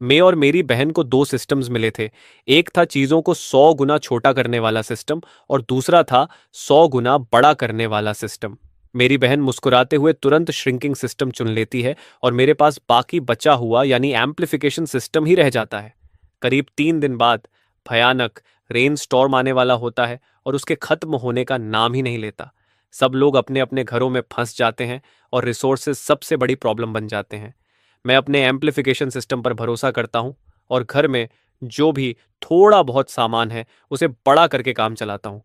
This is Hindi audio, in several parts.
मैं और मेरी बहन को दो सिस्टम्स मिले थे। एक था चीज़ों को 100 गुना छोटा करने वाला सिस्टम और दूसरा था 100 गुना बड़ा करने वाला सिस्टम। मेरी बहन मुस्कुराते हुए तुरंत श्रिंकिंग सिस्टम चुन लेती है और मेरे पास बाकी बचा हुआ यानी एम्प्लीफिकेशन सिस्टम ही रह जाता है। करीब 3 दिन बाद भयानक रेन स्टॉर्म आने वाला होता है और उसके खत्म होने का नाम ही नहीं लेता। सब लोग अपने अपने घरों में फंस जाते हैं और रिसोर्सेज सबसे बड़ी प्रॉब्लम बन जाते हैं। मैं अपने एम्प्लीफिकेशन सिस्टम पर भरोसा करता हूँ और घर में जो भी थोड़ा बहुत सामान है उसे बड़ा करके काम चलाता हूँ।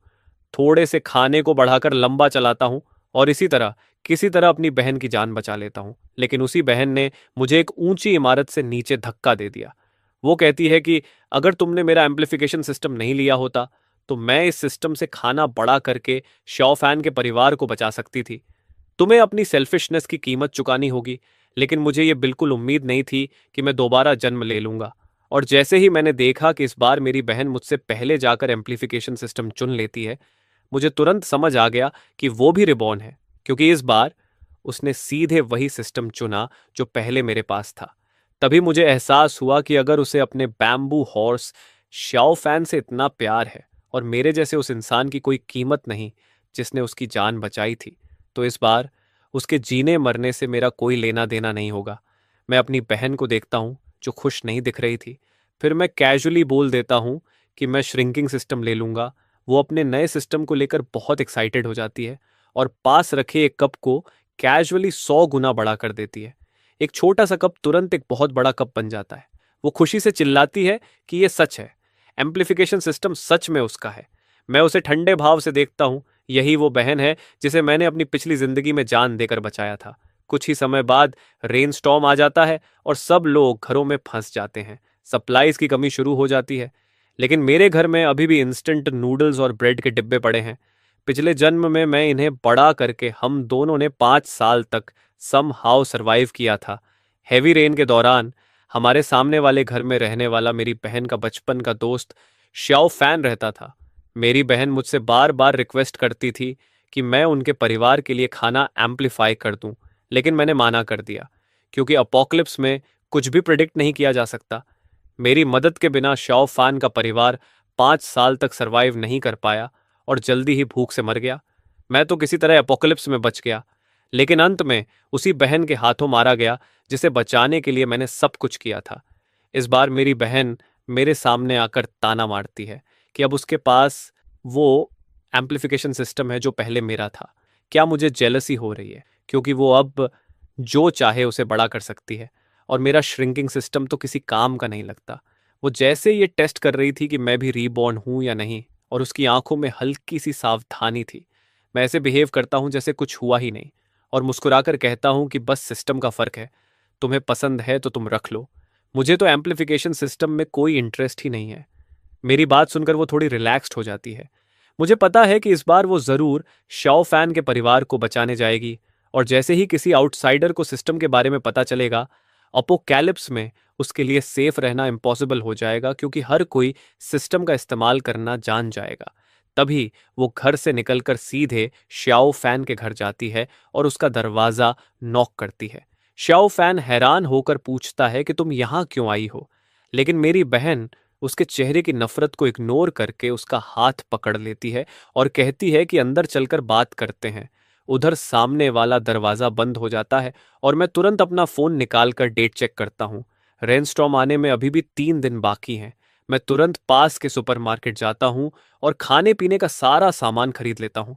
थोड़े से खाने को बढ़ाकर लंबा चलाता हूँ और इसी तरह किसी तरह अपनी बहन की जान बचा लेता हूँ। लेकिन उसी बहन ने मुझे एक ऊंची इमारत से नीचे धक्का दे दिया। वो कहती है कि अगर तुमने मेरा एम्प्लीफिकेशन सिस्टम नहीं लिया होता तो मैं इस सिस्टम से खाना बड़ा करके शॉफैन के परिवार को बचा सकती थी। तुम्हें अपनी सेल्फिशनेस की कीमत चुकानी होगी, लेकिन मुझे ये बिल्कुल उम्मीद नहीं थी कि मैं दोबारा जन्म ले लूंगा। और जैसे ही मैंने देखा कि इस बार मेरी बहन मुझसे पहले जाकर एम्प्लीफिकेशन सिस्टम चुन लेती है, मुझे तुरंत समझ आ गया कि वो भी रिबॉर्न है, क्योंकि इस बार उसने सीधे वही सिस्टम चुना जो पहले मेरे पास था। तभी मुझे एहसास हुआ कि अगर उसे अपने बैम्बू हॉर्स शाओ फैन से इतना प्यार है और मेरे जैसे उस इंसान की कोई कीमत नहीं जिसने उसकी जान बचाई थी, तो इस बार उसके जीने मरने से मेरा कोई लेना देना नहीं होगा। मैं अपनी बहन को देखता हूँ जो खुश नहीं दिख रही थी। फिर मैं कैजुअली बोल देता हूँ कि मैं श्रिंकिंग सिस्टम ले लूँगा। वो अपने नए सिस्टम को लेकर बहुत एक्साइटेड हो जाती है और पास रखे एक कप को कैजुअली 100 गुना बड़ा कर देती है। एक छोटा सा कप तुरंत एक बहुत बड़ा कप बन जाता है। वो खुशी से चिल्लाती है कि ये सच है, एम्प्लीफिकेशन सिस्टम सच में उसका है। मैं उसे ठंडे भाव से देखता हूँ। यही वो बहन है जिसे मैंने अपनी पिछली जिंदगी में जान देकर बचाया था। कुछ ही समय बाद रेन स्टॉर्म आ जाता है और सब लोग घरों में फंस जाते हैं। सप्लाईज की कमी शुरू हो जाती है। लेकिन मेरे घर में अभी भी इंस्टेंट नूडल्स और ब्रेड के डिब्बे पड़े हैं। पिछले जन्म में मैं इन्हें बड़ा करके हम दोनों ने 5 साल तक सम हाउ सरवाइव किया था। हैवी रेन के दौरान हमारे सामने वाले घर में रहने वाला मेरी बहन का बचपन का दोस्त श्याओ फैन रहता था। मेरी बहन मुझसे बार बार रिक्वेस्ट करती थी कि मैं उनके परिवार के लिए खाना एम्पलीफाई कर दूं, लेकिन मैंने माना कर दिया, क्योंकि अपोकलिप्स में कुछ भी प्रिडिक्ट नहीं किया जा सकता। मेरी मदद के बिना शाओ फान का परिवार 5 साल तक सरवाइव नहीं कर पाया और जल्दी ही भूख से मर गया। मैं तो किसी तरह अपोकलिप्स में बच गया, लेकिन अंत में उसी बहन के हाथों मारा गया जिसे बचाने के लिए मैंने सब कुछ किया था। इस बार मेरी बहन मेरे सामने आकर ताना मारती है कि अब उसके पास वो एम्प्लीफिकेशन सिस्टम है जो पहले मेरा था। क्या मुझे जेलसी हो रही है क्योंकि वो अब जो चाहे उसे बड़ा कर सकती है और मेरा श्रिंकिंग सिस्टम तो किसी काम का नहीं लगता। वो जैसे ये टेस्ट कर रही थी कि मैं भी रीबॉर्न हूं या नहीं, और उसकी आंखों में हल्की सी सावधानी थी। मैं ऐसे बिहेव करता हूं जैसे कुछ हुआ ही नहीं और मुस्कुराकर कहता हूं कि बस सिस्टम का फर्क है, तुम्हें पसंद है तो तुम रख लो, मुझे तो एम्प्लीफिकेशन सिस्टम में कोई इंटरेस्ट ही नहीं है। मेरी बात सुनकर वो थोड़ी रिलैक्स्ड हो जाती है। मुझे पता है कि इस बार वो जरूर शाओ फैन के परिवार को बचाने जाएगी, और जैसे ही किसी आउटसाइडर को सिस्टम के बारे में पता चलेगा, अपोकैलिप्स में उसके लिए सेफ रहना इम्पॉसिबल हो जाएगा, क्योंकि हर कोई सिस्टम का इस्तेमाल करना जान जाएगा। तभी वो घर से निकलकर सीधे श्याओ फैन के घर जाती है और उसका दरवाजा नॉक करती है। श्याओ फैन हैरान होकर पूछता है कि तुम यहाँ क्यों आई हो, लेकिन मेरी बहन उसके चेहरे की नफरत को इग्नोर करके उसका हाथ पकड़ लेती है और कहती है कि अंदर चलकर बात करते हैं। उधर सामने वाला दरवाजा बंद हो जाता है और मैं तुरंत अपना फोन निकालकर डेट चेक करता हूँ। रेनस्टॉर्म आने में अभी भी 3 दिन बाकी हैं। मैं तुरंत पास के सुपरमार्केट जाता हूँ और खाने पीने का सारा सामान खरीद लेता हूँ।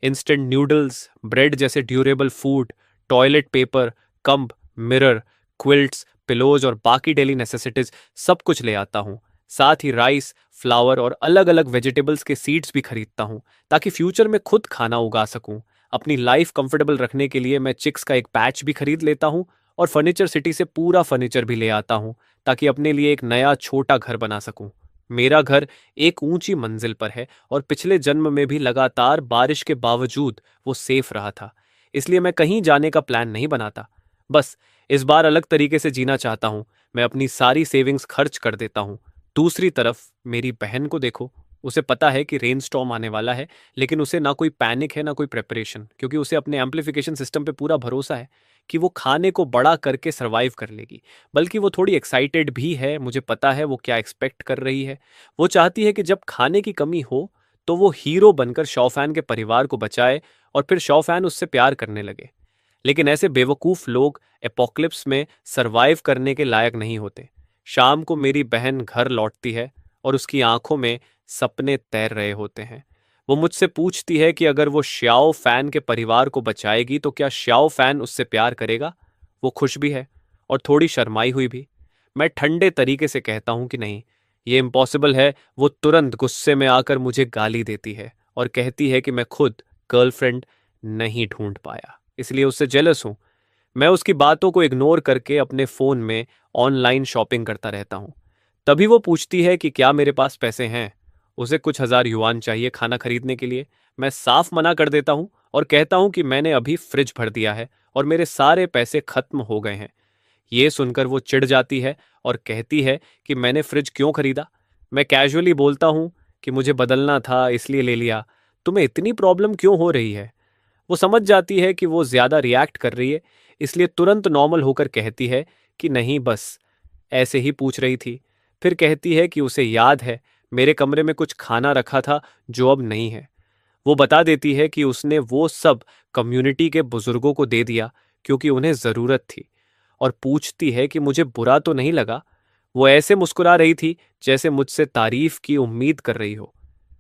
इंस्टेंट नूडल्स, ब्रेड जैसे durable food, toilet paper, comb, mirror, quilts, pillows और बाकी डेली नेसेसिटीज सब कुछ ले आता हूँ। साथ ही राइस, फ्लावर और अलग अलग वेजिटेबल्स के सीड्स भी खरीदता हूँ, ताकि फ्यूचर में खुद खाना उगा सकूँ। अपनी लाइफ कंफर्टेबल रखने के लिए मैं चिक्स का एक पैच भी खरीद लेता हूँ और फर्नीचर सिटी से पूरा फर्नीचर भी ले आता हूँ, ताकि अपने लिए एक नया छोटा घर बना सकूँ। मेरा घर एक ऊंची मंजिल पर है और पिछले जन्म में भी लगातार बारिश के बावजूद वो सेफ रहा था, इसलिए मैं कहीं जाने का प्लान नहीं बनाता। बस इस बार अलग तरीके से जीना चाहता हूँ। मैं अपनी सारी सेविंग्स खर्च कर देता हूँ। दूसरी तरफ मेरी बहन को देखो। उसे पता है कि रेन स्टॉर्म आने वाला है, लेकिन उसे ना कोई पैनिक है ना कोई प्रेपरेशन, क्योंकि उसे अपने एम्प्लीफिकेशन सिस्टम पे पूरा भरोसा है कि वो खाने को बड़ा करके सरवाइव कर लेगी, बल्कि वो थोड़ी एक्साइटेड भी है। मुझे पता है वो क्या एक्सपेक्ट कर रही है। वो चाहती है कि जब खाने की कमी हो तो वो हीरो बनकर शौफैन के परिवार को बचाए और फिर शौफैन उससे प्यार करने लगे। लेकिन ऐसे बेवकूफ लोग एपोक्लिप्स में सरवाइव करने के लायक नहीं होते। शाम को मेरी बहन घर लौटती है और उसकी आंखों में सपने तैर रहे होते हैं। वो मुझसे पूछती है कि अगर वो श्याओ फैन के परिवार को बचाएगी तो क्या श्याओ फैन उससे प्यार करेगा। वो खुश भी है और थोड़ी शर्माई हुई भी। मैं ठंडे तरीके से कहता हूं कि नहीं, ये इम्पॉसिबल है। वो तुरंत गुस्से में आकर मुझे गाली देती है और कहती है कि मैं खुद गर्लफ्रेंड नहीं ढूंढ पाया, इसलिए उससे जेलस हूं। मैं उसकी बातों को इग्नोर करके अपने फोन में ऑनलाइन शॉपिंग करता रहता हूं। तभी वो पूछती है कि क्या मेरे पास पैसे हैं। उसे कुछ हजार युआन चाहिए खाना खरीदने के लिए। मैं साफ मना कर देता हूं और कहता हूं कि मैंने अभी फ्रिज भर दिया है और मेरे सारे पैसे खत्म हो गए हैं। ये सुनकर वो चिढ़ जाती है और कहती है कि मैंने फ्रिज क्यों खरीदा। मैं कैजुअली बोलता हूं कि मुझे बदलना था इसलिए ले लिया। तुम्हें इतनी प्रॉब्लम क्यों हो रही है। वो समझ जाती है कि वो ज्यादा रिएक्ट कर रही है, इसलिए तुरंत नॉर्मल होकर कहती है कि नहीं, बस ऐसे ही पूछ रही थी। फिर कहती है कि उसे याद है मेरे कमरे में कुछ खाना रखा था जो अब नहीं है। वो बता देती है कि उसने वो सब कम्युनिटी के बुजुर्गों को दे दिया क्योंकि उन्हें जरूरत थी, और पूछती है कि मुझे बुरा तो नहीं लगा। वो ऐसे मुस्कुरा रही थी जैसे मुझसे तारीफ की उम्मीद कर रही हो।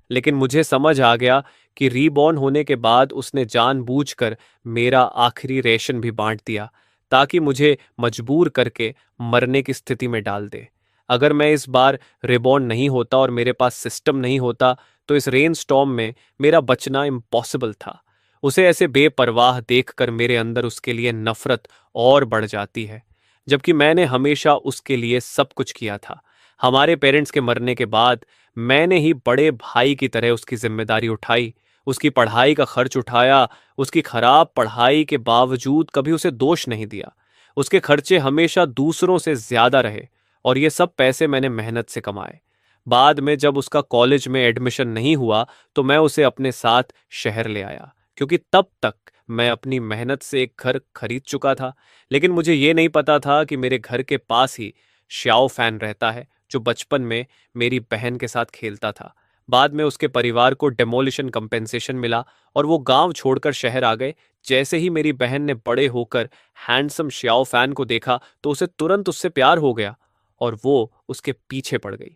लेकिन मुझे समझ आ गया कि रीबॉर्न होने के बाद उसने जानबूझकर मेरा आखिरी रेशन भी बांट दिया ताकि मुझे मजबूर करके मरने की स्थिति में डाल दे। अगर मैं इस बार रिबॉर्न नहीं होता और मेरे पास सिस्टम नहीं होता तो इस रेन स्टॉर्म में मेरा बचना इम्पॉसिबल था। उसे ऐसे बेपरवाह देखकर मेरे अंदर उसके लिए नफरत और बढ़ जाती है, जबकि मैंने हमेशा उसके लिए सब कुछ किया था। हमारे पेरेंट्स के मरने के बाद मैंने ही बड़े भाई की तरह उसकी जिम्मेदारी उठाई, उसकी पढ़ाई का खर्च उठाया। उसकी खराब पढ़ाई के बावजूद कभी उसे दोष नहीं दिया। उसके खर्चे हमेशा दूसरों से ज्यादा रहे और ये सब पैसे मैंने मेहनत से कमाए। बाद में जब उसका कॉलेज में एडमिशन नहीं हुआ तो मैं उसे अपने साथ शहर ले आया, क्योंकि तब तक मैं अपनी मेहनत से एक घर खरीद चुका था। लेकिन मुझे ये नहीं पता था कि मेरे घर के पास ही श्याओ फैन रहता है, जो बचपन में मेरी बहन के साथ खेलता था। बाद में उसके परिवार को डेमोलिशन कंपेंसेशन मिला और वो गांव छोड़कर शहर आ गए। जैसे ही मेरी बहन ने बड़े होकर हैंडसम श्याओ फैन को देखा तो उसे तुरंत उससे प्यार हो गया और वो उसके पीछे पड़ गई।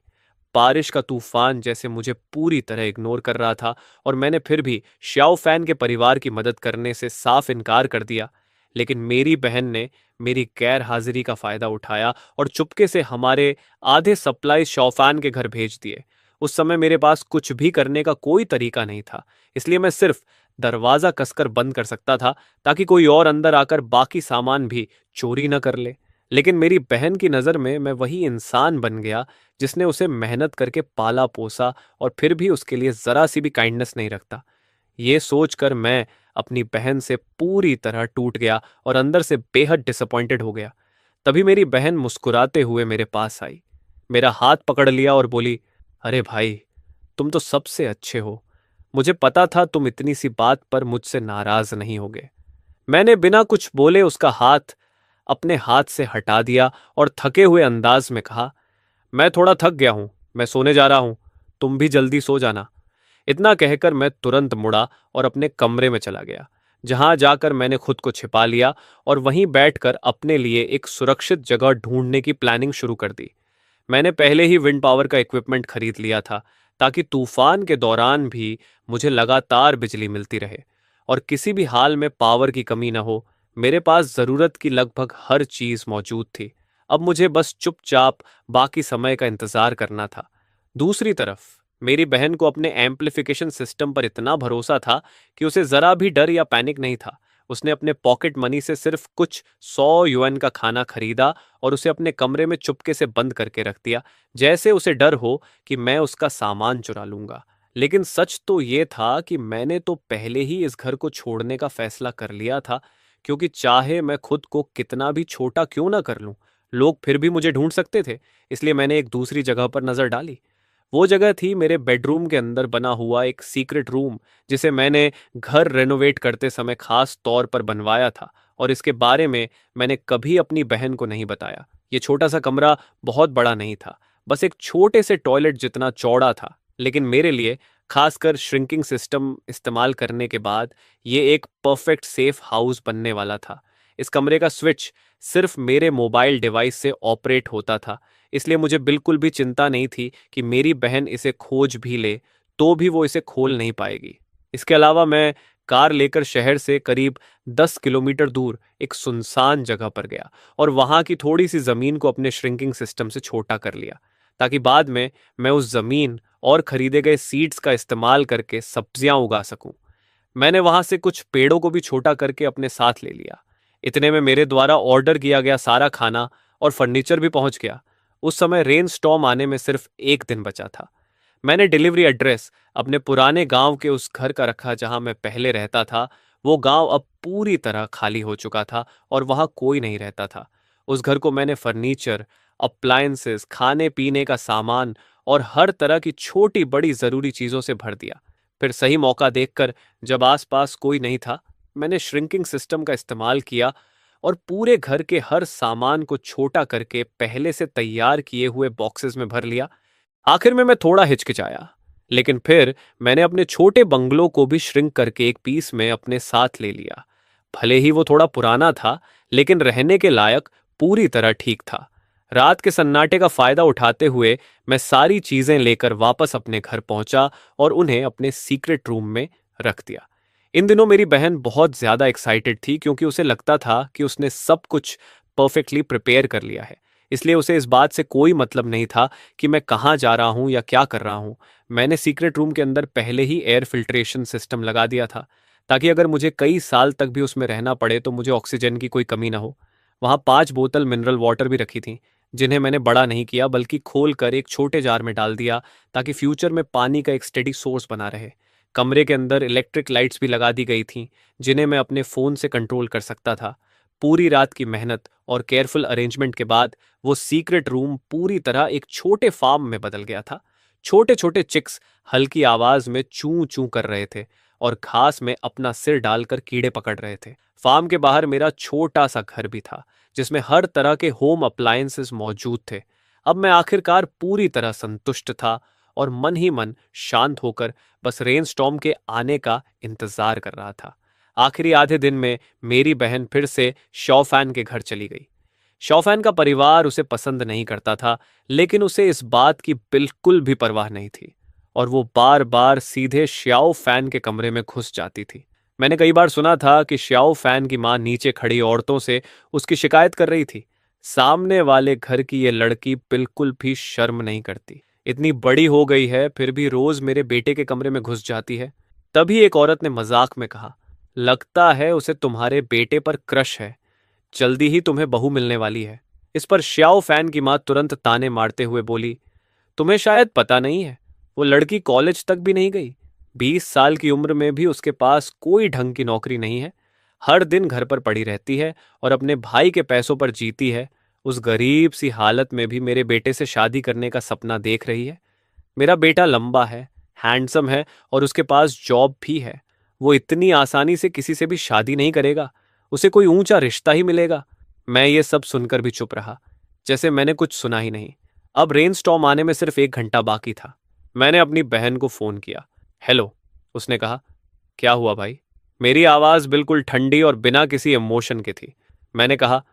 बारिश का तूफान जैसे मुझे पूरी तरह इग्नोर कर रहा था और मैंने फिर भी श्याओ फैन के परिवार की मदद करने से साफ इनकार कर दिया। लेकिन मेरी बहन ने मेरी गैर हाजिरी का फायदा उठाया और चुपके से हमारे आधे सप्लाई शौफान के घर भेज दिए। उस समय मेरे पास कुछ भी करने का कोई तरीका नहीं था, इसलिए मैं सिर्फ दरवाजा कसकर बंद कर सकता था ताकि कोई और अंदर आकर बाकी सामान भी चोरी न कर ले। लेकिन मेरी बहन की नज़र में मैं वही इंसान बन गया जिसने उसे मेहनत करके पाला पोसा और फिर भी उसके लिए जरा सी भी काइंडनेस नहीं रखता। ये सोचकर मैं अपनी बहन से पूरी तरह टूट गया और अंदर से बेहद डिसअपॉइंटेड हो गया। तभी मेरी बहन मुस्कुराते हुए मेरे पास आई, मेरा हाथ पकड़ लिया और बोली, अरे भाई, तुम तो सबसे अच्छे हो। मुझे पता था तुम इतनी सी बात पर मुझसे नाराज नहीं होगे। मैंने बिना कुछ बोले उसका हाथ अपने हाथ से हटा दिया और थके हुए अंदाज में कहा, मैं थोड़ा थक गया हूं, मैं सोने जा रहा हूं, तुम भी जल्दी सो जाना। इतना कहकर मैं तुरंत मुड़ा और अपने कमरे में चला गया, जहां जाकर मैंने खुद को छिपा लिया और वहीं बैठकर अपने लिए एक सुरक्षित जगह ढूंढने की प्लानिंग शुरू कर दी। मैंने पहले ही विंड पावर का इक्विपमेंट खरीद लिया था ताकि तूफान के दौरान भी मुझे लगातार बिजली मिलती रहे और किसी भी हाल में पावर की कमी न हो। मेरे पास जरूरत की लगभग हर चीज मौजूद थी। अब मुझे बस चुपचाप बाकी समय का इंतजार करना था। दूसरी तरफ मेरी बहन को अपने एम्प्लीफिकेशन सिस्टम पर इतना भरोसा था कि उसे जरा भी डर या पैनिक नहीं था। उसने अपने पॉकेट मनी से सिर्फ कुछ 100 युएन का खाना खरीदा और उसे अपने कमरे में चुपके से बंद करके रख दिया, जैसे उसे डर हो कि मैं उसका सामान चुरा लूंगा। लेकिन सच तो ये था कि मैंने तो पहले ही इस घर को छोड़ने का फैसला कर लिया था, क्योंकि चाहे मैं खुद को कितना भी छोटा क्यों ना कर लूं, लोग फिर भी मुझे ढूंढ सकते थे। इसलिए मैंने एक दूसरी जगह पर नजर डाली। वो जगह थी मेरे बेडरूम के अंदर बना हुआ एक सीक्रेट रूम, जिसे मैंने घर रेनोवेट करते समय खास तौर पर बनवाया था और इसके बारे में मैंने कभी अपनी बहन को नहीं बताया। ये छोटा सा कमरा बहुत बड़ा नहीं था, बस एक छोटे से टॉयलेट जितना चौड़ा था, लेकिन मेरे लिए, खासकर श्रिंकिंग सिस्टम इस्तेमाल करने के बाद, ये एक परफेक्ट सेफ हाउस बनने वाला था। इस कमरे का स्विच सिर्फ मेरे मोबाइल डिवाइस से ऑपरेट होता था, इसलिए मुझे बिल्कुल भी चिंता नहीं थी कि मेरी बहन इसे खोज भी ले तो भी वो इसे खोल नहीं पाएगी। इसके अलावा मैं कार लेकर शहर से करीब 10 किलोमीटर दूर एक सुनसान जगह पर गया और वहां की थोड़ी सी जमीन को अपने श्रिंकिंग सिस्टम से छोटा कर लिया, ताकि बाद में मैं उस जमीन और खरीदे गए सीड्स का इस्तेमाल करके सब्जियां उगा सकूं। मैंने वहां से कुछ पेड़ों को भी छोटा करके अपने साथ ले लिया। इतने में मेरे द्वारा ऑर्डर किया गया सारा खाना और फर्नीचर भी पहुंच गया। उस समय रेन स्टॉर्म आने में सिर्फ एक दिन बचा था। मैंने डिलीवरी एड्रेस अपने पुराने गांव के उस घर का रखा जहां मैं पहले रहता था। वो गांव अब पूरी तरह खाली हो चुका था और वहां कोई नहीं रहता था। उस घर को मैंने फर्नीचर, अप्लायंसेस, खाने पीने का सामान और हर तरह की छोटी बड़ी जरूरी चीजों से भर दिया। फिर सही मौका देखकर, जब आसपास कोई नहीं था, मैंने श्रिंकिंग सिस्टम का इस्तेमाल किया और पूरे घर के हर सामान को छोटा करके पहले से तैयार किए हुए बॉक्सेस में भर लिया। आखिर में मैं थोड़ा हिचकिचाया, लेकिन फिर मैंने अपने छोटे बंगलों को भी श्रिंक करके एक पीस में अपने साथ ले लिया। भले ही वो थोड़ा पुराना था, लेकिन रहने के लायक पूरी तरह ठीक था। रात के सन्नाटे का फायदा उठाते हुए मैं सारी चीजें लेकर वापस अपने घर पहुंचा और उन्हें अपने सीक्रेट रूम में रख दिया। इन दिनों मेरी बहन बहुत ज्यादा एक्साइटेड थी, क्योंकि उसे लगता था कि उसने सब कुछ परफेक्टली प्रिपेयर कर लिया है। इसलिए उसे इस बात से कोई मतलब नहीं था कि मैं कहाँ जा रहा हूँ या क्या कर रहा हूँ। मैंने सीक्रेट रूम के अंदर पहले ही एयर फिल्ट्रेशन सिस्टम लगा दिया था, ताकि अगर मुझे कई साल तक भी उसमें रहना पड़े तो मुझे ऑक्सीजन की कोई कमी ना हो। वहाँ 5 बोतल मिनरल वाटर भी रखी थी, जिन्हें मैंने बड़ा नहीं किया बल्कि खोल कर एक छोटे जार में डाल दिया, ताकि फ्यूचर में पानी का एक स्टेडी सोर्स बना रहे। कमरे के अंदर इलेक्ट्रिक लाइट्स भी लगा दी गई थीं, जिन्हें मैं अपने फ़ोन से कंट्रोल कर सकता था। पूरी रात की मेहनत और केयरफुल अरेंजमेंट के बाद वो सीक्रेट रूम पूरी तरह एक छोटे फार्म में बदल गया था। छोटे छोटे चिक्स हल्की आवाज में चूं चूं कर रहे थे और घास में अपना सिर डालकर कीड़े पकड़ रहे थे। फार्म के बाहर मेरा छोटा सा घर भी था, जिसमें हर तरह के होम अप्लायंसेस मौजूद थे। अब मैं आखिरकार पूरी तरह संतुष्ट था और मन ही मन शांत होकर बस रेनस्टॉर्म के आने का इंतजार कर रहा था। आखिरी आधे दिन में मेरी बहन फिर से शौफैन के घर चली गई। शौफैन का परिवार उसे पसंद नहीं करता था, लेकिन उसे इस बात की बिल्कुल भी परवाह नहीं थी और वो बार बार सीधे श्याओ फैन के कमरे में घुस जाती थी। मैंने कई बार सुना था कि श्याओ फैन की मां नीचे खड़ी औरतों से उसकी शिकायत कर रही थी। सामने वाले घर की ये लड़की बिल्कुल भी शर्म नहीं करती। इतनी बड़ी हो गई है, फिर भी रोज मेरे बेटे के कमरे में घुस जाती है। तभी एक औरत ने मजाक में कहा, लगता है उसे तुम्हारे बेटे पर क्रश है, जल्दी ही तुम्हें बहू मिलने वाली है। इस पर श्याओ फैन की मां तुरंत ताने मारते हुए बोली, तुम्हें शायद पता नहीं है, वो लड़की कॉलेज तक भी नहीं गई। 20 साल की उम्र में भी उसके पास कोई ढंग की नौकरी नहीं है। हर दिन घर पर पड़ी रहती है और अपने भाई के पैसों पर जीती है। उस गरीब सी हालत में भी मेरे बेटे से शादी करने का सपना देख रही है। मेरा बेटा लंबा है, हैंडसम है और उसके पास जॉब भी है। वो इतनी आसानी से किसी से भी शादी नहीं करेगा, उसे कोई ऊंचा रिश्ता ही मिलेगा। मैं ये सब सुनकर भी चुप रहा, जैसे मैंने कुछ सुना ही नहीं। अब रेनस्टॉर्म आने में सिर्फ 1 घंटा बाकी था। मैंने अपनी बहन को फोन किया। हेलो, उसने कहा। क्या हुआ भाई? मेरी आवाज बिल्कुल ठंडी और बिना किसी इमोशन के थी। मैंने कहा,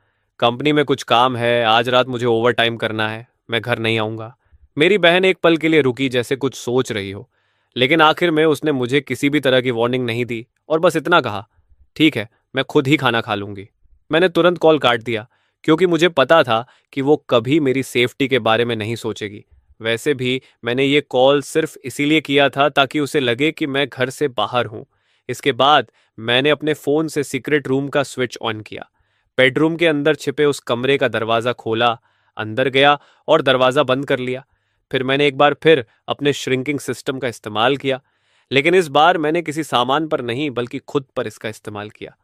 कंपनी में कुछ काम है, आज रात मुझे ओवर टाइम करना है, मैं घर नहीं आऊंगा। मेरी बहन एक पल के लिए रुकी, जैसे कुछ सोच रही हो, लेकिन आखिर में उसने मुझे किसी भी तरह की वार्निंग नहीं दी और बस इतना कहा, ठीक है, मैं खुद ही खाना खा लूंगी। मैंने तुरंत कॉल काट दिया, क्योंकि मुझे पता था कि वो कभी मेरी सेफ्टी के बारे में नहीं सोचेगी। वैसे भी मैंने ये कॉल सिर्फ इसीलिए किया था ताकि उसे लगे कि मैं घर से बाहर हूं। इसके बाद मैंने अपने फोन से सीक्रेट रूम का स्विच ऑन किया, बेडरूम के अंदर छिपे उस कमरे का दरवाजा खोला, अंदर गया और दरवाजा बंद कर लिया। फिर मैंने एक बार फिर अपने श्रिंकिंग सिस्टम का इस्तेमाल किया, लेकिन इस बार मैंने किसी सामान पर नहीं बल्कि खुद पर इसका इस्तेमाल किया।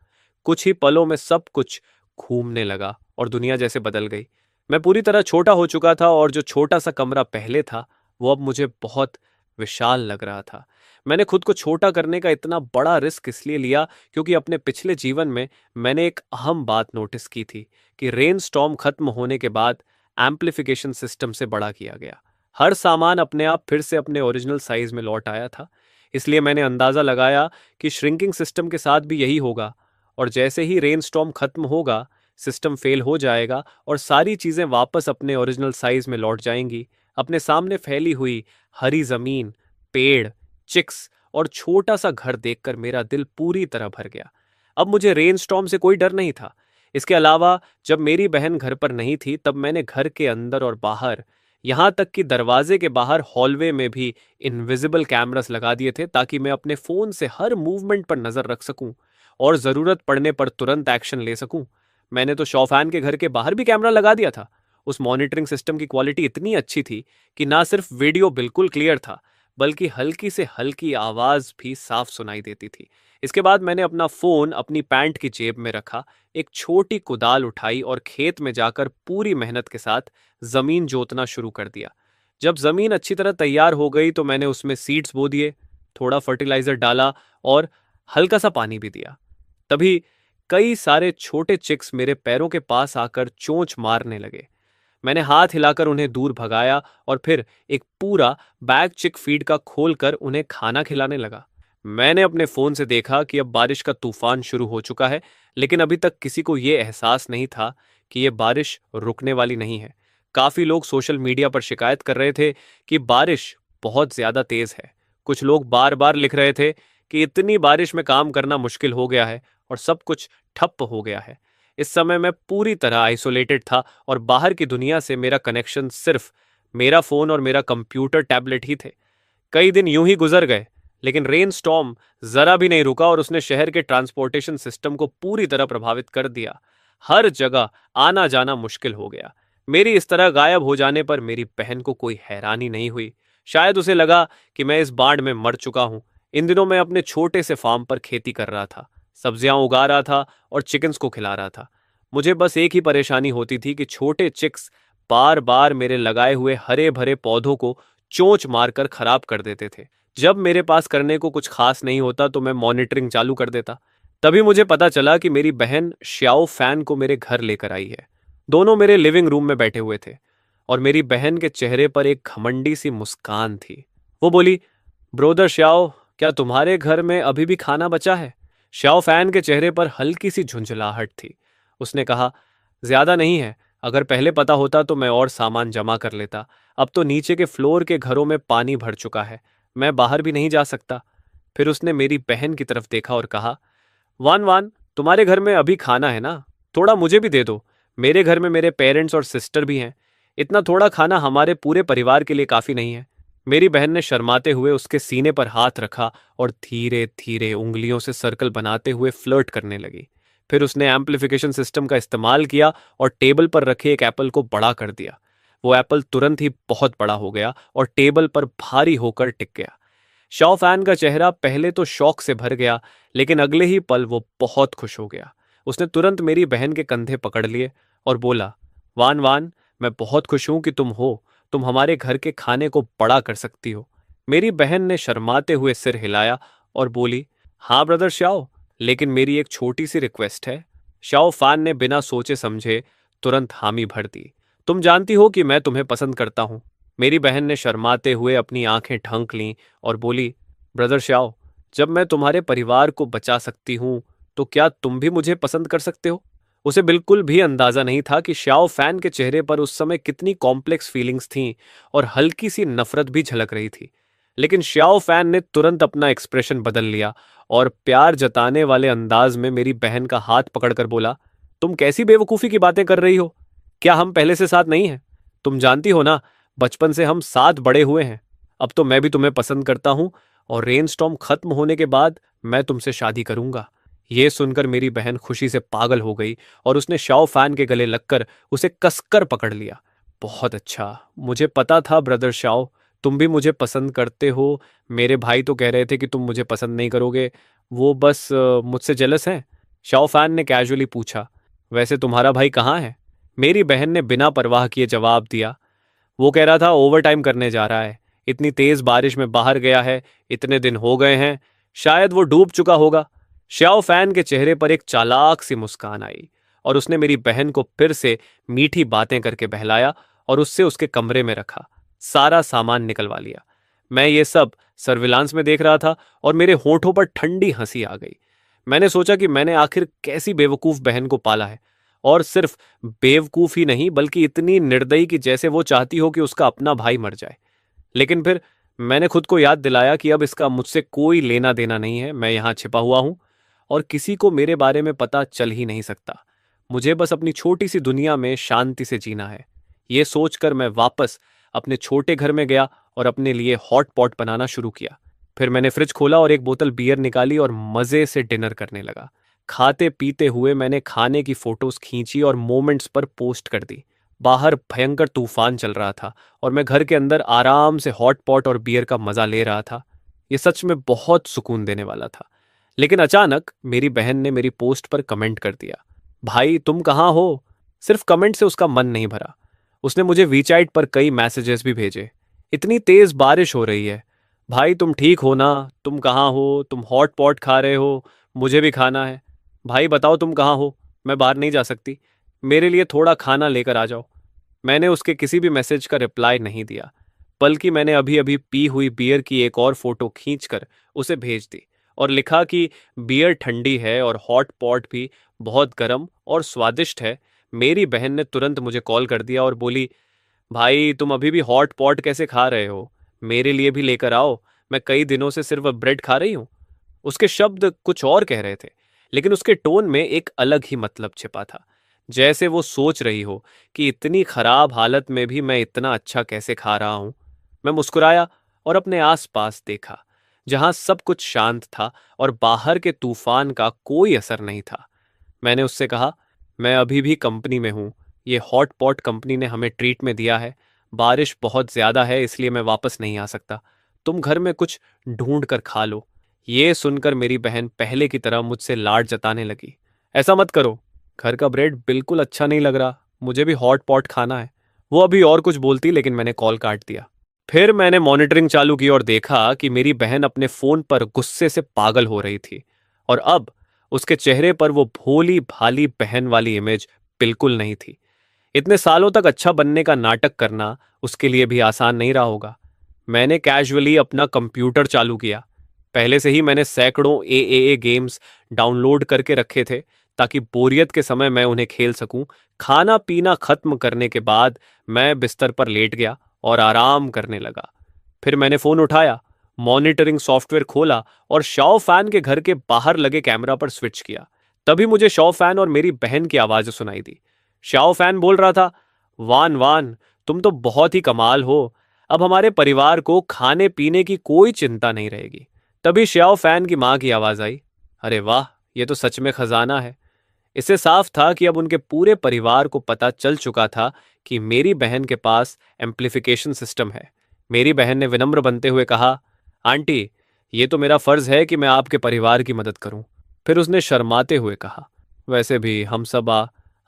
कुछ ही पलों में सब कुछ घूमने लगा और दुनिया जैसे बदल गई। मैं पूरी तरह छोटा हो चुका था और जो छोटा सा कमरा पहले था वो अब मुझे बहुत विशाल लग रहा था। मैंने खुद को छोटा करने का इतना बड़ा रिस्क इसलिए लिया क्योंकि अपने पिछले जीवन में मैंने एक अहम बात नोटिस की थी कि रेन स्टॉर्म खत्म होने के बाद एम्प्लीफिकेशन सिस्टम से बड़ा किया गया। हर सामान अपने आप फिर से अपने ओरिजिनल साइज में लौट आया था। इसलिए मैंने अंदाजा लगाया कि श्रिंकिंग सिस्टम के साथ भी यही होगा, और जैसे ही रेन स्टॉर्म खत्म होगा सिस्टम फेल हो जाएगा और सारी चीजें वापस अपने ओरिजिनल साइज में लौट जाएंगी। अपने सामने फैली हुई हरी जमीन, पेड़, चिक्स और छोटा सा घर देखकर मेरा दिल पूरी तरह भर गया। अब मुझे रेन स्टॉर्म से कोई डर नहीं था। इसके अलावा जब मेरी बहन घर पर नहीं थी तब मैंने घर के अंदर और बाहर, यहां तक कि दरवाजे के बाहर हॉलवे में भी इनविजिबल कैमरास लगा दिए थे ताकि मैं अपने फोन से हर मूवमेंट पर नजर रख सकूं और जरूरत पड़ने पर तुरंत एक्शन ले सकूं। मैंने तो शौफान के घर के बाहर भी कैमरा लगा दिया था। उस मॉनिटरिंग सिस्टम की क्वालिटी इतनी अच्छी थी कि ना सिर्फ वीडियो बिल्कुल क्लियर था बल्कि हल्की से हल्की आवाज भी साफ सुनाई देती थी। इसके बाद मैंने अपना फोन अपनी पैंट की जेब में रखा, एक छोटी कुदाल उठाई और खेत में जाकर पूरी मेहनत के साथ जमीन जोतना शुरू कर दिया। जब जमीन अच्छी तरह तैयार हो गई तो मैंने उसमें सीड्स बो दिए, थोड़ा फर्टिलाइजर डाला और हल्का सा पानी भी दिया। तभी कई सारे छोटे चिक्स मेरे पैरों के पास आकर चोंच मारने लगे। मैंने हाथ हिलाकर उन्हें दूर भगाया और फिर एक पूरा बैग चिक फीड का खोलकर उन्हें खाना खिलाने लगा। मैंने अपने फोन से देखा कि अब बारिश का तूफान शुरू हो चुका है, लेकिन अभी तक किसी को यह एहसास नहीं था कि यह बारिश रुकने वाली नहीं है। काफी लोग सोशल मीडिया पर शिकायत कर रहे थे कि बारिश बहुत ज्यादा तेज है। कुछ लोग बार बार लिख रहे थे कि इतनी बारिश में काम करना मुश्किल हो गया है और सब कुछ ठप्प हो गया है। इस समय मैं पूरी तरह आइसोलेटेड था और बाहर की दुनिया से मेरा कनेक्शन सिर्फ मेरा फोन और मेरा कंप्यूटर टैबलेट ही थे। कई दिन यूं ही गुजर गए, लेकिन रेन स्टॉर्म जरा भी नहीं रुका और उसने शहर के ट्रांसपोर्टेशन सिस्टम को पूरी तरह प्रभावित कर दिया। हर जगह आना जाना मुश्किल हो गया। मेरी इस तरह गायब हो जाने पर मेरी बहन को कोई हैरानी नहीं हुई। शायद उसे लगा कि मैं इस बाढ़ में मर चुका हूं। इन दिनों मैं अपने छोटे से फार्म पर खेती कर रहा था, सब्जियां उगा रहा था और चिकन्स को खिला रहा था। मुझे बस एक ही परेशानी होती थी कि छोटे चिक्स बार बार मेरे लगाए हुए हरे भरे पौधों को चोंच मारकर खराब कर देते थे। जब मेरे पास करने को कुछ खास नहीं होता तो मैं मॉनिटरिंग चालू कर देता। तभी मुझे पता चला कि मेरी बहन श्याओ फैन को मेरे घर लेकर आई है। दोनों मेरे लिविंग रूम में बैठे हुए थे और मेरी बहन के चेहरे पर एक घमंडी सी मुस्कान थी। वो बोली, ब्रोदर श्याओ, क्या तुम्हारे घर में अभी भी खाना बचा है? श्याओ फैन के चेहरे पर हल्की सी झुंझलाहट थी। उसने कहा, ज्यादा नहीं है। अगर पहले पता होता तो मैं और सामान जमा कर लेता। अब तो नीचे के फ्लोर के घरों में पानी भर चुका है, मैं बाहर भी नहीं जा सकता। फिर उसने मेरी बहन की तरफ देखा और कहा, वान वान, तुम्हारे घर में अभी खाना है ना? थोड़ा मुझे भी दे दो। मेरे घर में मेरे पेरेंट्स और सिस्टर भी हैं। इतना थोड़ा खाना हमारे पूरे परिवार के लिए काफी नहीं है। मेरी बहन ने शर्माते हुए उसके सीने पर हाथ रखा और धीरे धीरे उंगलियों से सर्कल बनाते हुए फ्लर्ट करने लगी। फिर उसने एम्प्लीफिकेशन सिस्टम का इस्तेमाल किया और टेबल पर रखे एक एप्पल को बड़ा कर दिया। वो एप्पल तुरंत ही बहुत बड़ा हो गया और टेबल पर भारी होकर टिक गया। शॉ फैन का चेहरा पहले तो शौक से भर गया, लेकिन अगले ही पल वो बहुत खुश हो गया। उसने तुरंत मेरी बहन के कंधे पकड़ लिए और बोला, वान वान, मैं बहुत खुश हूं कि तुम हो। तुम हमारे घर के खाने को बड़ा कर सकती हो। मेरी बहन ने शर्माते हुए सिर हिलाया और बोली, हाँ ब्रदर श्याओ, लेकिन मेरी एक छोटी सी रिक्वेस्ट है। शाओ फान ने बिना सोचे समझे तुरंत हामी भर दी। तुम जानती हो कि मैं तुम्हें पसंद करता हूं। मेरी बहन ने शर्माते हुए अपनी आंखें ढंक लीं और बोली, ब्रदर श्याओ, जब मैं तुम्हारे परिवार को बचा सकती हूं तो क्या तुम भी मुझे पसंद कर सकते हो? उसे बिल्कुल भी अंदाजा नहीं था कि श्याओ फैन के चेहरे पर उस समय कितनी कॉम्प्लेक्स फीलिंग्स थीं और हल्की सी नफरत भी झलक रही थी। लेकिन श्याओ फैन ने तुरंत अपना एक्सप्रेशन बदल लिया और प्यार जताने वाले अंदाज में मेरी बहन का हाथ पकड़कर बोला, तुम कैसी बेवकूफ़ी की बातें कर रही हो? क्या हम पहले से साथ नहीं हैं? तुम जानती हो ना, बचपन से हम साथ बड़े हुए हैं। अब तो मैं भी तुम्हें पसंद करता हूं और रेनस्टॉर्म खत्म होने के बाद मैं तुमसे शादी करूंगा। ये सुनकर मेरी बहन खुशी से पागल हो गई और उसने शाओ फैन के गले लगकर उसे कसकर पकड़ लिया। बहुत अच्छा, मुझे पता था ब्रदर शाओ, तुम भी मुझे पसंद करते हो। मेरे भाई तो कह रहे थे कि तुम मुझे पसंद नहीं करोगे, वो बस मुझसे जेलस हैं। शाओ फैन ने कैजुअली पूछा, वैसे तुम्हारा भाई कहाँ है? मेरी बहन ने बिना परवाह किए जवाब दिया, वो कह रहा था ओवर टाइम करने जा रहा है, इतनी तेज बारिश में बाहर गया है, इतने दिन हो गए हैं, शायद वो डूब चुका होगा। श्याओ फैन के चेहरे पर एक चालाक सी मुस्कान आई और उसने मेरी बहन को फिर से मीठी बातें करके बहलाया और उससे उसके कमरे में रखा, सारा सामान निकलवा लिया। मैं ये सब सर्विलांस में देख रहा था और मेरे होठों पर ठंडी हंसी आ गई। मैंने सोचा कि मैंने आखिर कैसी बेवकूफ बहन को पाला है, और सिर्फ बेवकूफ ही नहीं बल्कि इतनी निर्दयी कि जैसे वो चाहती हो कि उसका अपना भाई मर जाए। लेकिन फिर मैंने खुद को याद दिलाया कि अब इसका मुझसे कोई लेना देना नहीं है, मैं यहां छिपा हुआ हूं और किसी को मेरे बारे में पता चल ही नहीं सकता। मुझे बस अपनी छोटी सी दुनिया में शांति से जीना है। ये सोचकर मैं वापस अपने छोटे घर में गया और अपने लिए हॉट पॉट बनाना शुरू किया। फिर मैंने फ्रिज खोला और एक बोतल बियर निकाली और मजे से डिनर करने लगा। खाते पीते हुए मैंने खाने की फोटोज खींची और मोमेंट्स पर पोस्ट कर दी। बाहर भयंकर तूफान चल रहा था और मैं घर के अंदर आराम से हॉट पॉट और बियर का मजा ले रहा था। ये सच में बहुत सुकून देने वाला था। लेकिन अचानक मेरी बहन ने मेरी पोस्ट पर कमेंट कर दिया, भाई तुम कहाँ हो? सिर्फ कमेंट से उसका मन नहीं भरा, उसने मुझे वीचैट पर कई मैसेजेस भी भेजे। इतनी तेज बारिश हो रही है, भाई तुम ठीक हो ना? तुम कहाँ हो? तुम हॉट पॉट खा रहे हो? मुझे भी खाना है। भाई बताओ तुम कहाँ हो? मैं बाहर नहीं जा सकती, मेरे लिए थोड़ा खाना लेकर आ जाओ। मैंने उसके किसी भी मैसेज का रिप्लाई नहीं दिया, बल्कि मैंने अभी अभी पी हुई बियर की एक और फोटो खींचकर उसे भेज दी और लिखा कि बियर ठंडी है और हॉट पॉट भी बहुत गर्म और स्वादिष्ट है। मेरी बहन ने तुरंत मुझे कॉल कर दिया और बोली, भाई तुम अभी भी हॉट पॉट कैसे खा रहे हो? मेरे लिए भी लेकर आओ, मैं कई दिनों से सिर्फ ब्रेड खा रही हूँ। उसके शब्द कुछ और कह रहे थे, लेकिन उसके टोन में एक अलग ही मतलब छिपा था, जैसे वो सोच रही हो कि इतनी खराब हालत में भी मैं इतना अच्छा कैसे खा रहा हूं। मैं मुस्कुराया और अपने आसपास देखा, जहां सब कुछ शांत था और बाहर के तूफान का कोई असर नहीं था। मैंने उससे कहा, मैं अभी भी कंपनी में हूं, ये हॉट पॉट कंपनी ने हमें ट्रीट में दिया है। बारिश बहुत ज्यादा है इसलिए मैं वापस नहीं आ सकता, तुम घर में कुछ ढूंढ कर खा लो। ये सुनकर मेरी बहन पहले की तरह मुझसे लाड जताने लगी, ऐसा मत करो, घर का ब्रेड बिल्कुल अच्छा नहीं लग रहा, मुझे भी हॉट पॉट खाना है। वो अभी और कुछ बोलती लेकिन मैंने कॉल काट दिया। फिर मैंने मॉनिटरिंग चालू की और देखा कि मेरी बहन अपने फोन पर गुस्से से पागल हो रही थी, और अब उसके चेहरे पर वो भोली भाली बहन वाली इमेज बिल्कुल नहीं थी। इतने सालों तक अच्छा बनने का नाटक करना उसके लिए भी आसान नहीं रहा होगा। मैंने कैजुअली अपना कंप्यूटर चालू किया। पहले से ही मैंने सैकड़ों ए गेम्स डाउनलोड करके रखे थे ताकि बोरियत के समय मैं उन्हें खेल सकूं। खाना पीना खत्म करने के बाद मैं बिस्तर पर लेट गया और आराम करने लगा। फिर मैंने फोन उठाया, मॉनिटरिंग सॉफ्टवेयर खोला और शाओ फैन के घर के बाहर लगे कैमरा पर स्विच किया। तभी मुझे शाओ फैन और मेरी बहन की आवाज सुनाई दी। शाओ फैन बोल रहा था, वान वान, तुम तो बहुत ही कमाल हो, अब हमारे परिवार को खाने पीने की कोई चिंता नहीं रहेगी। तभी श्याओ फैन की मां की आवाज आई, अरे वाह, ये तो सच में खजाना है। इससे साफ था कि अब उनके पूरे परिवार को पता चल चुका था कि मेरी बहन के पास एम्प्लीफिकेशन सिस्टम है। मेरी बहन ने विनम्र बनते हुए कहा, आंटी, ये तो मेरा फर्ज है कि मैं आपके परिवार की मदद करूं। फिर उसने शर्माते हुए कहा, वैसे भी हम सब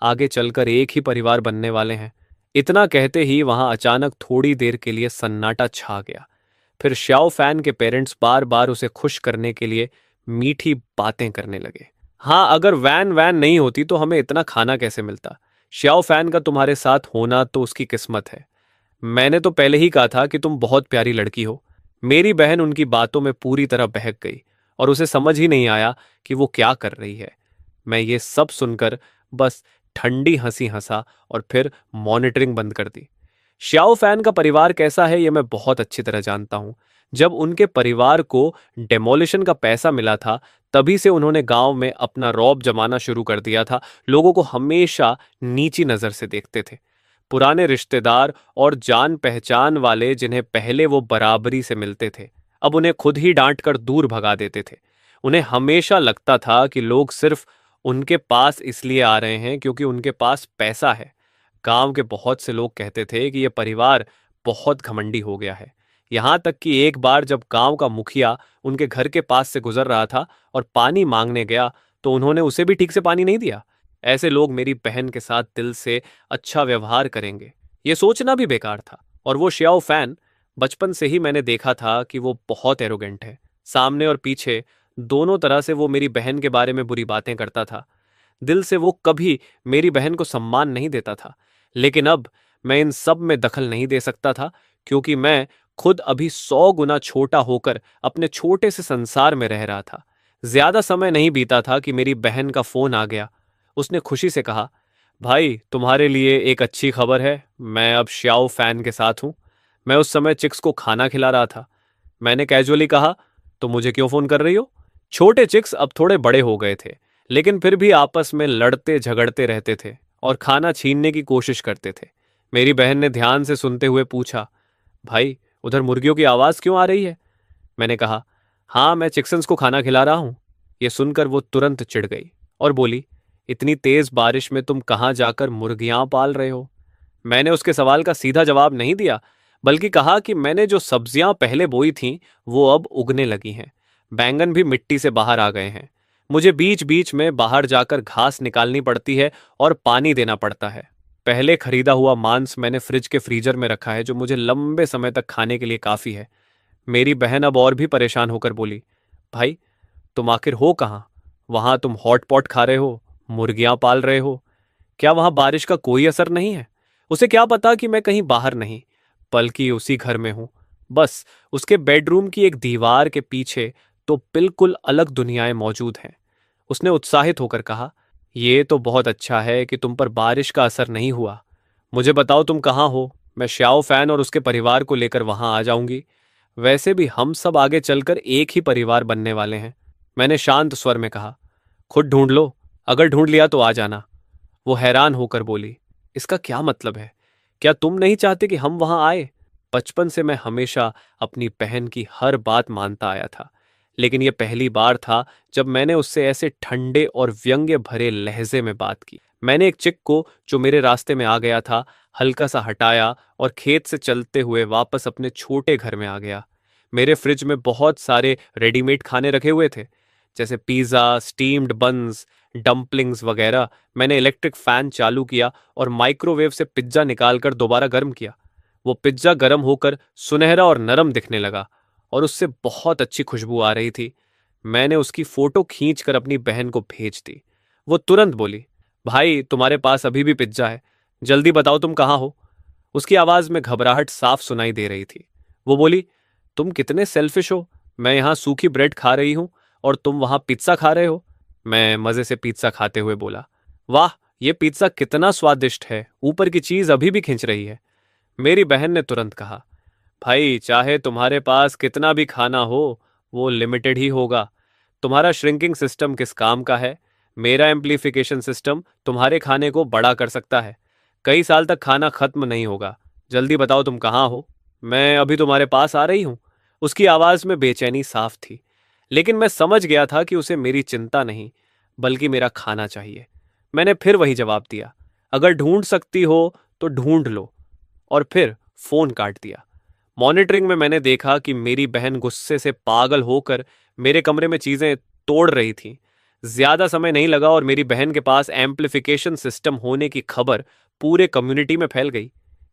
आगे चलकर एक ही परिवार बनने वाले हैं। इतना कहते ही वहां अचानक थोड़ी देर के लिए सन्नाटा छा गया। फिर श्याओ फैन के पेरेंट्स बार बार उसे खुश करने के लिए मीठी बातें करने लगे। हाँ, अगर वैन वैन नहीं होती तो हमें इतना खाना कैसे मिलता? श्याओ फैन का तुम्हारे साथ होना तो उसकी किस्मत है। मैंने तो पहले ही कहा था कि तुम बहुत प्यारी लड़की हो। मेरी बहन उनकी बातों में पूरी तरह बहक गई और उसे समझ ही नहीं आया कि वो क्या कर रही है। मैं ये सब सुनकर बस ठंडी हंसी हंसा और फिर मॉनिटरिंग बंद कर दी। श्याओ फैन का परिवार कैसा है ये मैं बहुत अच्छी तरह जानता हूं। जब उनके परिवार को डेमोलिशन का पैसा मिला था, तभी से उन्होंने गांव में अपना रौब जमाना शुरू कर दिया था। लोगों को हमेशा नीची नजर से देखते थे। पुराने रिश्तेदार और जान पहचान वाले जिन्हें पहले वो बराबरी से मिलते थे, अब उन्हें खुद ही डांट कर दूर भगा देते थे। उन्हें हमेशा लगता था कि लोग सिर्फ उनके पास इसलिए आ रहे हैं क्योंकि उनके पास पैसा है। गांव के बहुत से लोग कहते थे कि यह परिवार बहुत घमंडी हो गया है। यहां तक कि एक बार जब गांव का मुखिया उनके घर के पास से गुजर रहा था और पानी मांगने गया, तो उन्होंने उसे भी ठीक से पानी नहीं दिया। ऐसे लोग मेरी बहन के साथ दिल से अच्छा व्यवहार करेंगे, ये सोचना भी बेकार था। और वो श्याओ फैन बचपन से ही मैंने देखा था कि वो बहुत एरोगेंट है। सामने और पीछे दोनों तरह से वो मेरी बहन के बारे में बुरी बातें करता था। दिल से वो कभी मेरी बहन को सम्मान नहीं देता था। लेकिन अब मैं इन सब में दखल नहीं दे सकता था, क्योंकि मैं खुद अभी 100 गुना छोटा होकर अपने छोटे से संसार में रह रहा था। ज्यादा समय नहीं बीता था कि मेरी बहन का फोन आ गया। उसने खुशी से कहा, भाई तुम्हारे लिए एक अच्छी खबर है, मैं अब श्याओ फैन के साथ हूं। मैं उस समय चिक्स को खाना खिला रहा था। मैंने कैजुअली कहा, तो मुझे क्यों फोन कर रही हो? छोटे चिक्स अब थोड़े बड़े हो गए थे, लेकिन फिर भी आपस में लड़ते झगड़ते रहते थे और खाना छीनने की कोशिश करते थे। मेरी बहन ने ध्यान से सुनते हुए पूछा, भाई उधर मुर्गियों की आवाज क्यों आ रही है? मैंने कहा, हाँ मैं चिक्सन्स को खाना खिला रहा हूं। ये सुनकर वो तुरंत चिढ़ गई और बोली, इतनी तेज बारिश में तुम कहाँ जाकर मुर्गियां पाल रहे हो? मैंने उसके सवाल का सीधा जवाब नहीं दिया, बल्कि कहा कि मैंने जो सब्जियां पहले बोई थीं वो अब उगने लगी हैं। बैंगन भी मिट्टी से बाहर आ गए हैं। मुझे बीच बीच में बाहर जाकर घास निकालनी पड़ती है और पानी देना पड़ता है। पहले खरीदा हुआ मांस मैंने फ्रिज के फ्रीजर में रखा है, जो मुझे लंबे समय तक खाने के लिए काफी है। मेरी बहन अब और भी परेशान होकर बोली, भाई तुम आखिर हो कहाँ? वहां तुम हॉट पॉट खा रहे हो, मुर्गियां पाल रहे हो, क्या वहां बारिश का कोई असर नहीं है? उसे क्या पता कि मैं कहीं बाहर नहीं, बल्कि उसी घर में हूं। बस उसके बेडरूम की एक दीवार के पीछे तो बिल्कुल अलग दुनियाएं मौजूद हैं। उसने उत्साहित होकर कहा, ये तो बहुत अच्छा है कि तुम पर बारिश का असर नहीं हुआ। मुझे बताओ तुम कहाँ हो, मैं श्याओ फैन और उसके परिवार को लेकर वहां आ जाऊंगी। वैसे भी हम सब आगे चलकर एक ही परिवार बनने वाले हैं। मैंने शांत स्वर में कहा, खुद ढूंढ लो, अगर ढूंढ लिया तो आ जाना। वो हैरान होकर बोली, इसका क्या मतलब है? क्या तुम नहीं चाहते कि हम वहां आए? बचपन से मैं हमेशा अपनी बहन की हर बात मानता आया था, लेकिन यह पहली बार था जब मैंने उससे ऐसे ठंडे और व्यंग्य भरे लहजे में बात की। मैंने एक चिक को जो मेरे रास्ते में आ गया था हल्का सा हटाया और खेत से चलते हुए वापस अपने छोटे घर में आ गया। मेरे फ्रिज में बहुत सारे रेडीमेड खाने रखे हुए थे, जैसे पिज्ज़ा, स्टीम्ड बन्स, डम्पलिंग्स वगैरह। मैंने इलेक्ट्रिक फैन चालू किया और माइक्रोवेव से पिज्ज़ा निकालकर दोबारा गर्म किया। वो पिज्ज़ा गर्म होकर सुनहरा और नरम दिखने लगा और उससे बहुत अच्छी खुशबू आ रही थी। मैंने उसकी फोटो खींचकर अपनी बहन को भेज दी। वो तुरंत बोली, भाई तुम्हारे पास अभी भी पिज्ज़ा है, जल्दी बताओ तुम कहाँ हो। उसकी आवाज़ में घबराहट साफ सुनाई दे रही थी। वो बोली, तुम कितने सेल्फिश हो, मैं यहाँ सूखी ब्रेड खा रही हूँ और तुम वहाँ पिज्ज़ा खा रहे हो। मैं मज़े से पिज्ज़ा खाते हुए बोला, वाह ये पिज्ज़ा कितना स्वादिष्ट है, ऊपर की चीज़ अभी भी खिंच रही है। मेरी बहन ने तुरंत कहा, भाई चाहे तुम्हारे पास कितना भी खाना हो, वो लिमिटेड ही होगा। तुम्हारा श्रिंकिंग सिस्टम किस काम का है? मेरा एम्प्लीफिकेशन सिस्टम तुम्हारे खाने को बड़ा कर सकता है। कई साल तक खाना खत्म नहीं होगा। जल्दी बताओ तुम कहाँ हो, मैं अभी तुम्हारे पास आ रही हूँ। उसकी आवाज़ में बेचैनी साफ थी, लेकिन मैं समझ गया था कि उसे मेरी चिंता नहीं, बल्कि मेरा खाना चाहिए। मैंने फिर वही जवाब दिया, अगर ढूंढ सकती हो तो ढूंढ लो, और फिर फोन काट दिया। मॉनिटरिंग में मैंने देखा कि मेरी बहन गुस्से से पागल होकर मेरे कमरे में चीजें तोड़ रही थी। ज्यादा समय नहीं लगा और मेरी बहन के पास एम्प्लीफिकेशन सिस्टम होने की खबर पूरे कम्युनिटी में फैल गई।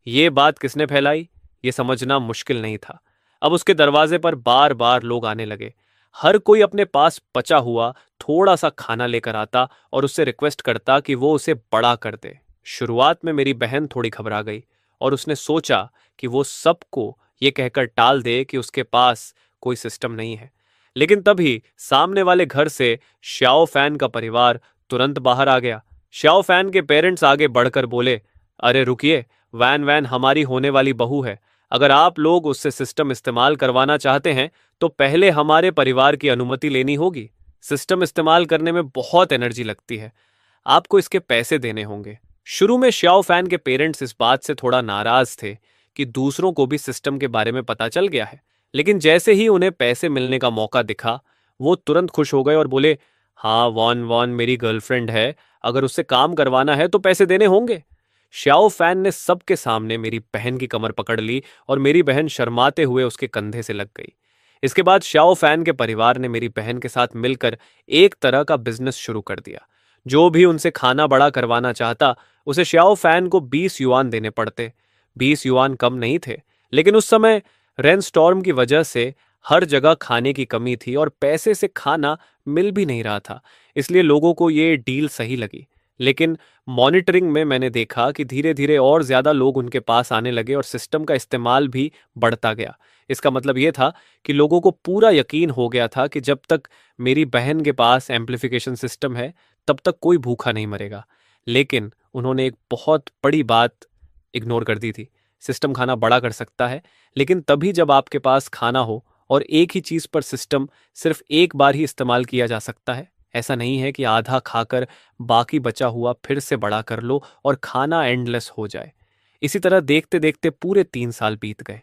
ये बात किसने फैलाई, ये समझना मुश्किल नहीं था। अब उसके दरवाजे पर बार बार लोग आने लगे। हर कोई अपने पास बचा हुआ थोड़ा सा खाना लेकर आता और उससे रिक्वेस्ट करता कि वो उसे बड़ा कर दे। शुरुआत में मेरी बहन थोड़ी घबरा गई और उसने सोचा कि वो सबको ये कहकर टाल दे कि उसके पास कोई सिस्टम नहीं है। लेकिन तभी सामने वाले घर से श्याओ फैन का परिवार तुरंत बाहर आ गया। श्याओ फैन के पेरेंट्स आगे बढ़कर बोले, अरे रुकिए, वैन वैन हमारी होने वाली बहू है। अगर आप लोग उससे सिस्टम इस्तेमाल करवाना चाहते हैं तो पहले हमारे परिवार की अनुमति लेनी होगी। सिस्टम इस्तेमाल करने में बहुत एनर्जी लगती है, आपको इसके पैसे देने होंगे। शुरू में श्याओ फैन के पेरेंट्स इस बात से थोड़ा नाराज थे कि दूसरों को भी सिस्टम के बारे में पता चल गया है, लेकिन जैसे ही उन्हें पैसे मिलने का मौका दिखा, वो तुरंत खुश हो गए और बोले, हाँ वॉन वॉन मेरी गर्लफ्रेंड है, अगर उससे काम करवाना है तो पैसे देने होंगे। श्याओ फैन ने सबके सामने मेरी बहन की कमर पकड़ ली और मेरी बहन शर्माते हुए उसके कंधे से लग गई। इसके बाद श्याओ फैन के परिवार ने मेरी बहन के साथ मिलकर एक तरह का बिजनेस शुरू कर दिया। जो भी उनसे खाना बड़ा करवाना चाहता, उसे श्याओ फैन को 20 युआन देने पड़ते। 20 युआन कम नहीं थे, लेकिन उस समय रेनस्टॉर्म की वजह से हर जगह खाने की कमी थी और पैसे से खाना मिल भी नहीं रहा था, इसलिए लोगों को ये डील सही लगी। लेकिन मॉनिटरिंग में मैंने देखा कि धीरे धीरे और ज़्यादा लोग उनके पास आने लगे और सिस्टम का इस्तेमाल भी बढ़ता गया। इसका मतलब ये था कि लोगों को पूरा यकीन हो गया था कि जब तक मेरी बहन के पास एम्प्लीफिकेशन सिस्टम है, तब तक कोई भूखा नहीं मरेगा। लेकिन उन्होंने एक बहुत बड़ी बात इग्नोर कर दी थी। सिस्टम खाना बड़ा कर सकता है, लेकिन तभी जब आपके पास खाना हो और एक ही चीज़ पर सिस्टम सिर्फ एक बार ही इस्तेमाल किया जा सकता है। ऐसा नहीं है कि आधा खाकर बाकी बचा हुआ फिर से बड़ा कर लो और खाना एंडलेस हो जाए। इसी तरह देखते देखते पूरे 3 साल बीत गए।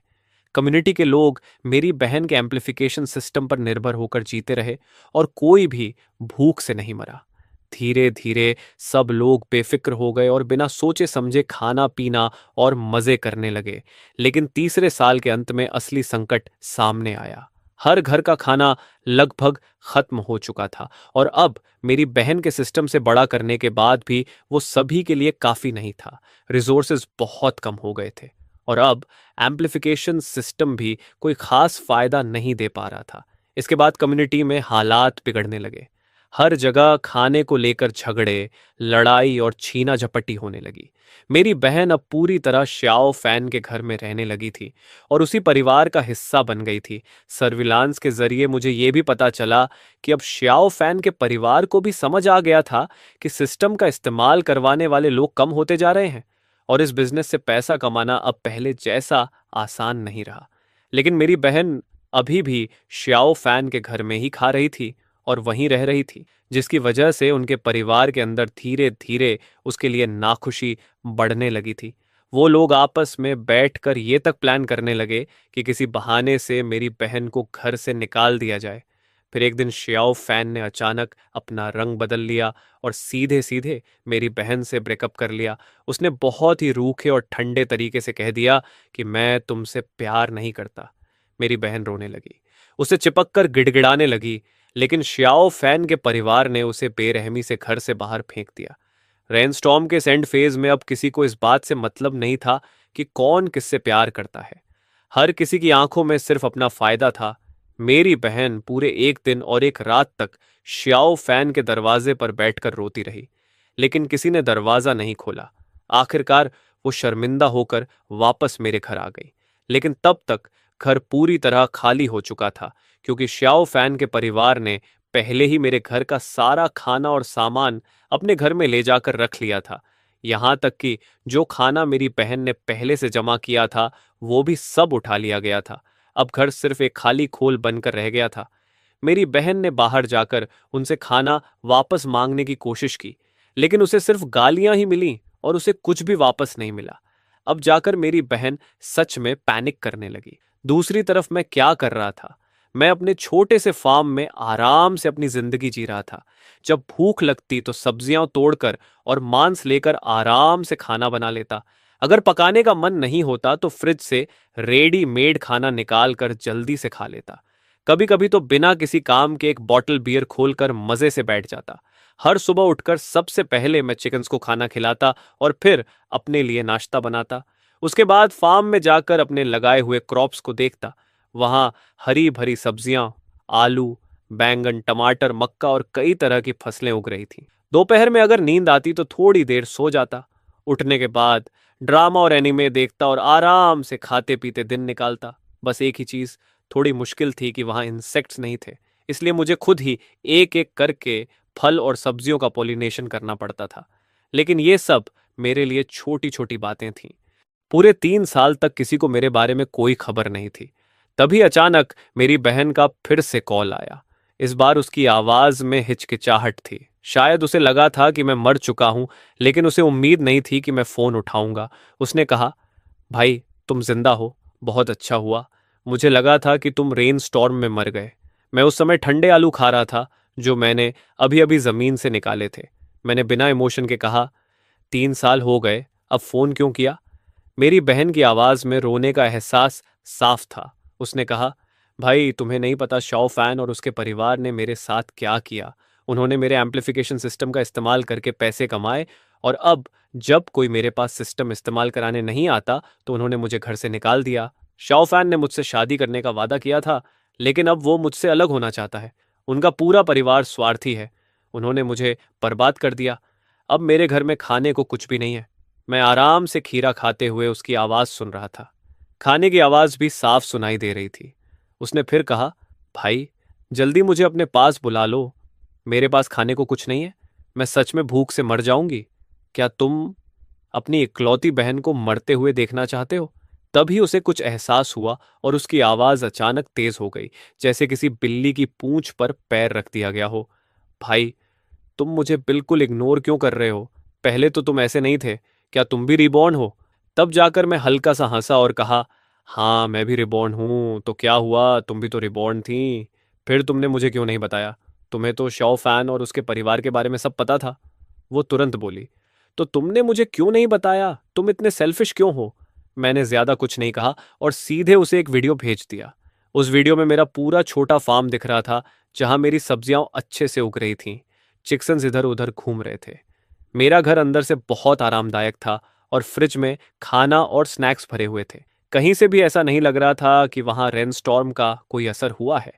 कम्युनिटी के लोग मेरी बहन के एम्प्लीफिकेशन सिस्टम पर निर्भर होकर जीते रहे और कोई भी भूख से नहीं मरा। धीरे धीरे सब लोग बेफिक्र हो गए और बिना सोचे समझे खाना पीना और मजे करने लगे। लेकिन तीसरे साल के अंत में असली संकट सामने आया। हर घर का खाना लगभग खत्म हो चुका था और अब मेरी बहन के सिस्टम से बड़ा करने के बाद भी वो सभी के लिए काफी नहीं था। रिसोर्सेज बहुत कम हो गए थे और अब एम्प्लीफिकेशन सिस्टम भी कोई खास फायदा नहीं दे पा रहा था। इसके बाद कम्युनिटी में हालात बिगड़ने लगे। हर जगह खाने को लेकर झगड़े, लड़ाई और छीना झपटी होने लगी। मेरी बहन अब पूरी तरह श्याओ फैन के घर में रहने लगी थी और उसी परिवार का हिस्सा बन गई थी। सर्विलांस के जरिए मुझे ये भी पता चला कि अब श्याओ फैन के परिवार को भी समझ आ गया था कि सिस्टम का इस्तेमाल करवाने वाले लोग कम होते जा रहे हैं और इस बिजनेस से पैसा कमाना अब पहले जैसा आसान नहीं रहा। लेकिन मेरी बहन अभी भी श्याओ फैन के घर में ही खा रही थी और वहीं रह रही थी, जिसकी वजह से उनके परिवार के अंदर धीरे धीरे उसके लिए नाखुशी बढ़ने लगी थी। वो लोग आपस में बैठकर ये तक प्लान करने लगे कि किसी बहाने से मेरी बहन को घर से निकाल दिया जाए। फिर एक दिन श्याओ फैन ने अचानक अपना रंग बदल लिया और सीधे सीधे मेरी बहन से ब्रेकअप कर लिया। उसने बहुत ही रूखे और ठंडे तरीके से कह दिया कि मैं तुमसे प्यार नहीं करता। मेरी बहन रोने लगी, उसे चिपक कर गिड़गिड़ाने लगी, लेकिन श्याओ फैन के परिवार ने उसे बेरहमी से घर से बाहर फेंक दिया। रेनस्टॉर्म के एंड फेज में अब किसी को इस बात से मतलब नहीं था कि कौन किससे प्यार करता है। हर किसी की आंखों में सिर्फ अपना फायदा था। मेरी बहन पूरे एक दिन और एक रात तक श्याओ फैन के दरवाजे पर बैठकर रोती रही, लेकिन किसी ने दरवाजा नहीं खोला। आखिरकार वो शर्मिंदा होकर वापस मेरे घर आ गई, लेकिन तब तक घर पूरी तरह खाली हो चुका था, क्योंकि श्याओ फैन के परिवार ने पहले ही मेरे घर का सारा खाना और सामान अपने घर में ले जाकर रख लिया था। यहां तक कि जो खाना मेरी बहन ने पहले से जमा किया था, वो भी सब उठा लिया गया था। अब घर सिर्फ एक खाली खोल बनकर रह गया था। मेरी बहन ने बाहर जाकर उनसे खाना वापस मांगने की कोशिश की, लेकिन उसे सिर्फ गालियां ही मिली और उसे कुछ भी वापस नहीं मिला। अब जाकर मेरी बहन सच में पैनिक करने लगी। दूसरी तरफ मैं क्या कर रहा था? मैं अपने छोटे से फार्म में आराम से अपनी जिंदगी जी रहा था। जब भूख लगती तो सब्जियां तोड़कर और मांस लेकर आराम से खाना बना लेता। अगर पकाने का मन नहीं होता तो फ्रिज से रेडीमेड खाना निकाल कर जल्दी से खा लेता। कभी कभी तो बिना किसी काम के एक बॉटल बियर खोलकर मजे से बैठ जाता। हर सुबह उठकर सबसे पहले मैं चिकन्स को खाना खिलाता और फिर अपने लिए नाश्ता बनाता। उसके बाद फार्म में जाकर अपने लगाए हुए क्रॉप्स को देखता। वहां हरी भरी सब्जियां, आलू, बैंगन, टमाटर, मक्का और कई तरह की फसलें उग रही थी। दोपहर में अगर नींद आती तो थोड़ी देर सो जाता। उठने के बाद ड्रामा और एनिमे देखता और आराम से खाते पीते दिन निकालता। बस एक ही चीज थोड़ी मुश्किल थी कि वहां इंसेक्ट्स नहीं थे, इसलिए मुझे खुद ही एक एक करके फल और सब्जियों का पॉलिनेशन करना पड़ता था। लेकिन ये सब मेरे लिए छोटी छोटी बातें थीं। पूरे 3 साल तक किसी को मेरे बारे में कोई खबर नहीं थी। तभी अचानक मेरी बहन का फिर से कॉल आया। इस बार उसकी आवाज में हिचकिचाहट थी। शायद उसे लगा था कि मैं मर चुका हूं, लेकिन उसे उम्मीद नहीं थी कि मैं फोन उठाऊंगा। उसने कहा, भाई तुम जिंदा हो, बहुत अच्छा हुआ। मुझे लगा था कि तुम रेन स्टॉर्म में मर गए। मैं उस समय ठंडे आलू खा रहा था जो मैंने अभी अभी जमीन से निकाले थे। मैंने बिना इमोशन के कहा, 3 साल हो गए, अब फोन क्यों किया? मेरी बहन की आवाज में रोने का एहसास साफ था। उसने कहा, भाई तुम्हें नहीं पता शाओ फैन और उसके परिवार ने मेरे साथ क्या किया। उन्होंने मेरे एम्प्लीफिकेशन सिस्टम का इस्तेमाल करके पैसे कमाए और अब जब कोई मेरे पास सिस्टम इस्तेमाल कराने नहीं आता तो उन्होंने मुझे घर से निकाल दिया। शाओफैन ने मुझसे शादी करने का वादा किया था, लेकिन अब वो मुझसे अलग होना चाहता है। उनका पूरा परिवार स्वार्थी है। उन्होंने मुझे बर्बाद कर दिया। अब मेरे घर में खाने को कुछ भी नहीं है। मैं आराम से खीरा खाते हुए उसकी आवाज़ सुन रहा था। खाने की आवाज़ भी साफ सुनाई दे रही थी। उसने फिर कहा, भाई, जल्दी मुझे अपने पास बुला लो। मेरे पास खाने को कुछ नहीं है। मैं सच में भूख से मर जाऊंगी। क्या तुम अपनी इकलौती बहन को मरते हुए देखना चाहते हो? तभी उसे कुछ एहसास हुआ और उसकी आवाज अचानक तेज हो गई, जैसे किसी बिल्ली की पूंछ पर पैर रख दिया गया हो। भाई, तुम मुझे बिल्कुल इग्नोर क्यों कर रहे हो? पहले तो तुम ऐसे नहीं थे। क्या तुम भी रिबॉर्न हो? तब जाकर मैं हल्का सा हंसा और कहा, हाँ, मैं भी रिबॉर्न हूं। तो क्या हुआ, तुम भी तो रिबॉर्न थी। फिर तुमने मुझे क्यों नहीं बताया? तुम्हें तो शॉ फैन और उसके परिवार के बारे में सब पता था। वो तुरंत बोली, तो तुमने मुझे क्यों नहीं बताया? तुम इतने सेल्फिश क्यों हो? मैंने ज्यादा कुछ नहीं कहा और सीधे उसे एक वीडियो भेज दिया। उस वीडियो में मेरा पूरा छोटा फार्म दिख रहा था, जहां मेरी सब्जियां अच्छे से उग रही थीं। चिक्सन्स इधर उधर घूम रहे थे। मेरा घर अंदर से बहुत आरामदायक था और फ्रिज में खाना और स्नैक्स भरे हुए थे। कहीं से भी ऐसा नहीं लग रहा था कि वहां रेनस्टॉर्म का कोई असर हुआ है,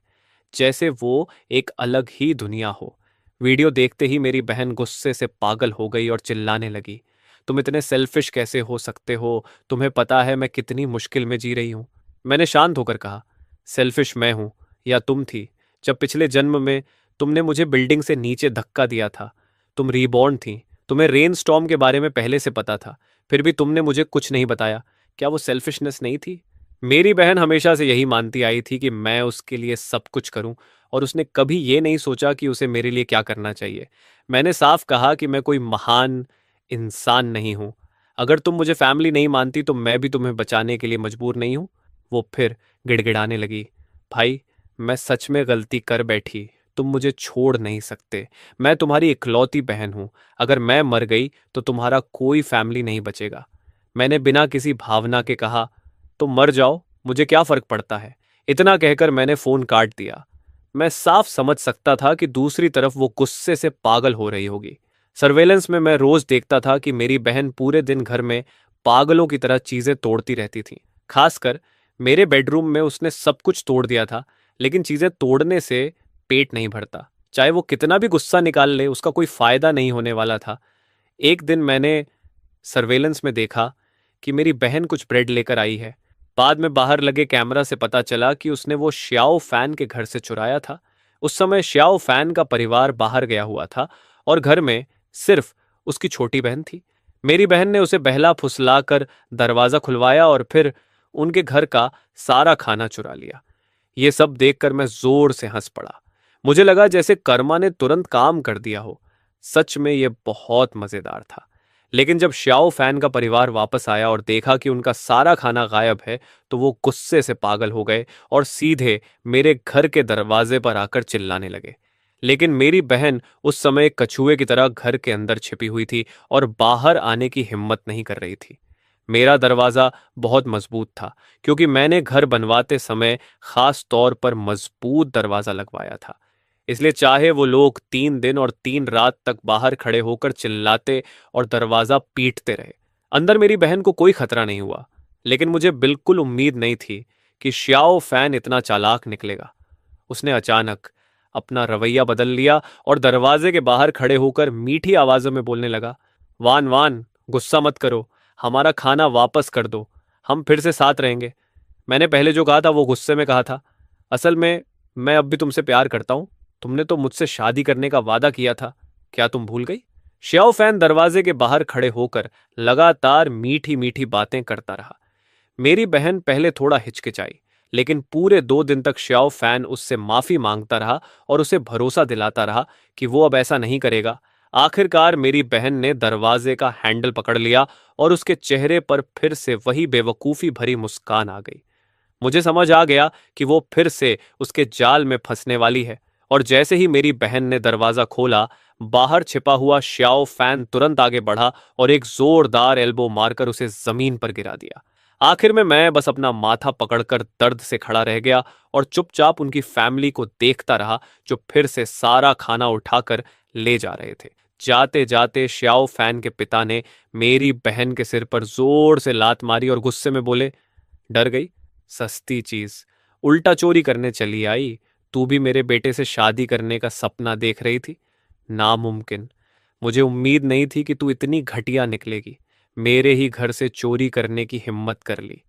जैसे वो एक अलग ही दुनिया हो। वीडियो देखते ही मेरी बहन गुस्से से पागल हो गई और चिल्लाने लगी, तुम इतने सेल्फिश कैसे हो सकते हो? तुम्हें पता है मैं कितनी मुश्किल में जी रही हूं। मैंने शांत होकर कहा, सेल्फिश मैं हूं या तुम थी? जब पिछले जन्म में तुमने मुझे बिल्डिंग से नीचे धक्का दिया था, तुम रीबॉर्न थी। तुम्हें रेन स्टॉर्म के बारे में पहले से पता था, फिर भी तुमने मुझे कुछ नहीं बताया। क्या वो सेल्फिशनेस नहीं थी? मेरी बहन हमेशा से यही मानती आई थी कि मैं उसके लिए सब कुछ करूं, और उसने कभी ये नहीं सोचा कि उसे मेरे लिए क्या करना चाहिए। मैंने साफ कहा कि मैं कोई महान इंसान नहीं हूं। अगर तुम मुझे फैमिली नहीं मानती तो मैं भी तुम्हें बचाने के लिए मजबूर नहीं हूं। वो फिर गिड़गिड़ाने लगी, भाई, मैं सच में गलती कर बैठी। तुम मुझे छोड़ नहीं सकते। मैं तुम्हारी इकलौती बहन हूं। अगर मैं मर गई तो तुम्हारा कोई फैमिली नहीं बचेगा। मैंने बिना किसी भावना के कहा, तो मर जाओ, मुझे क्या फर्क पड़ता है। इतना कहकर मैंने फोन काट दिया। मैं साफ समझ सकता था कि दूसरी तरफ वो गुस्से से पागल हो रही होगी। सर्वेलेंस में मैं रोज देखता था कि मेरी बहन पूरे दिन घर में पागलों की तरह चीजें तोड़ती रहती थी। खासकर मेरे बेडरूम में उसने सब कुछ तोड़ दिया था, लेकिन चीजें तोड़ने से पेट नहीं भरता। चाहे वो कितना भी गुस्सा निकाल ले, उसका कोई फायदा नहीं होने वाला था। एक दिन मैंने सर्वेलेंस में देखा कि मेरी बहन कुछ ब्रेड लेकर आई है। बाद में बाहर लगे कैमरा से पता चला कि उसने वो श्याओ फैन के घर से चुराया था। उस समय श्याओ फैन का परिवार बाहर गया हुआ था और घर में सिर्फ उसकी छोटी बहन थी। मेरी बहन ने उसे बहला फुसला कर दरवाजा खुलवाया और फिर उनके घर का सारा खाना चुरा लिया। ये सब देखकर मैं जोर से हंस पड़ा। मुझे लगा जैसे कर्मा ने तुरंत काम कर दिया हो। सच में यह बहुत मजेदार था। लेकिन जब श्याओ फैन का परिवार वापस आया और देखा कि उनका सारा खाना गायब है, तो वो गुस्से से पागल हो गए और सीधे मेरे घर के दरवाजे पर आकर चिल्लाने लगे। लेकिन मेरी बहन उस समय एक कछुए की तरह घर के अंदर छिपी हुई थी और बाहर आने की हिम्मत नहीं कर रही थी। मेरा दरवाजा बहुत मजबूत था, क्योंकि मैंने घर बनवाते समय खास तौर पर मजबूत दरवाजा लगवाया था। इसलिए चाहे वो लोग 3 दिन और 3 रात तक बाहर खड़े होकर चिल्लाते और दरवाजा पीटते रहे, अंदर मेरी बहन को कोई खतरा नहीं हुआ। लेकिन मुझे बिल्कुल उम्मीद नहीं थी कि श्याओ फैन इतना चालाक निकलेगा। उसने अचानक अपना रवैया बदल लिया और दरवाजे के बाहर खड़े होकर मीठी आवाजों में बोलने लगा, वान वान, गुस्सा मत करो, हमारा खाना वापस कर दो, हम फिर से साथ रहेंगे। मैंने पहले जो कहा था वो गुस्से में कहा था। असल में मैं अब भी तुमसे प्यार करता हूं। तुमने तो मुझसे शादी करने का वादा किया था, क्या तुम भूल गई? श्याओ फैन दरवाजे के बाहर खड़े होकर लगातार मीठी मीठी बातें करता रहा। मेरी बहन पहले थोड़ा हिचकिचाई, लेकिन पूरे 2 दिन तक श्याओ फैन उससे माफी मांगता रहा और उसे भरोसा दिलाता रहा कि वो अब ऐसा नहीं करेगा। आखिरकार मेरी बहन ने दरवाजे का हैंडल पकड़ लिया और उसके चेहरे पर फिर से वही बेवकूफी भरी मुस्कान आ गई। मुझे समझ आ गया कि वो फिर से उसके जाल में फंसने वाली है, और जैसे ही मेरी बहन ने दरवाजा खोला, बाहर छिपा हुआ श्याओ फैन तुरंत आगे बढ़ा और एक जोरदार एल्बो मारकर उसे जमीन पर गिरा दिया। आखिर में मैं बस अपना माथा पकड़कर दर्द से खड़ा रह गया और चुपचाप उनकी फैमिली को देखता रहा, जो फिर से सारा खाना उठाकर ले जा रहे थे। जाते जाते श्याओ फैन के पिता ने मेरी बहन के सिर पर जोर से लात मारी और गुस्से में बोले, डर गई? सस्ती चीज, उल्टा चोरी करने चली आई। तू भी मेरे बेटे से शादी करने का सपना देख रही थी? नामुमकिन। मुझे उम्मीद नहीं थी कि तू इतनी घटिया निकलेगी। मेरे ही घर से चोरी करने की हिम्मत कर ली।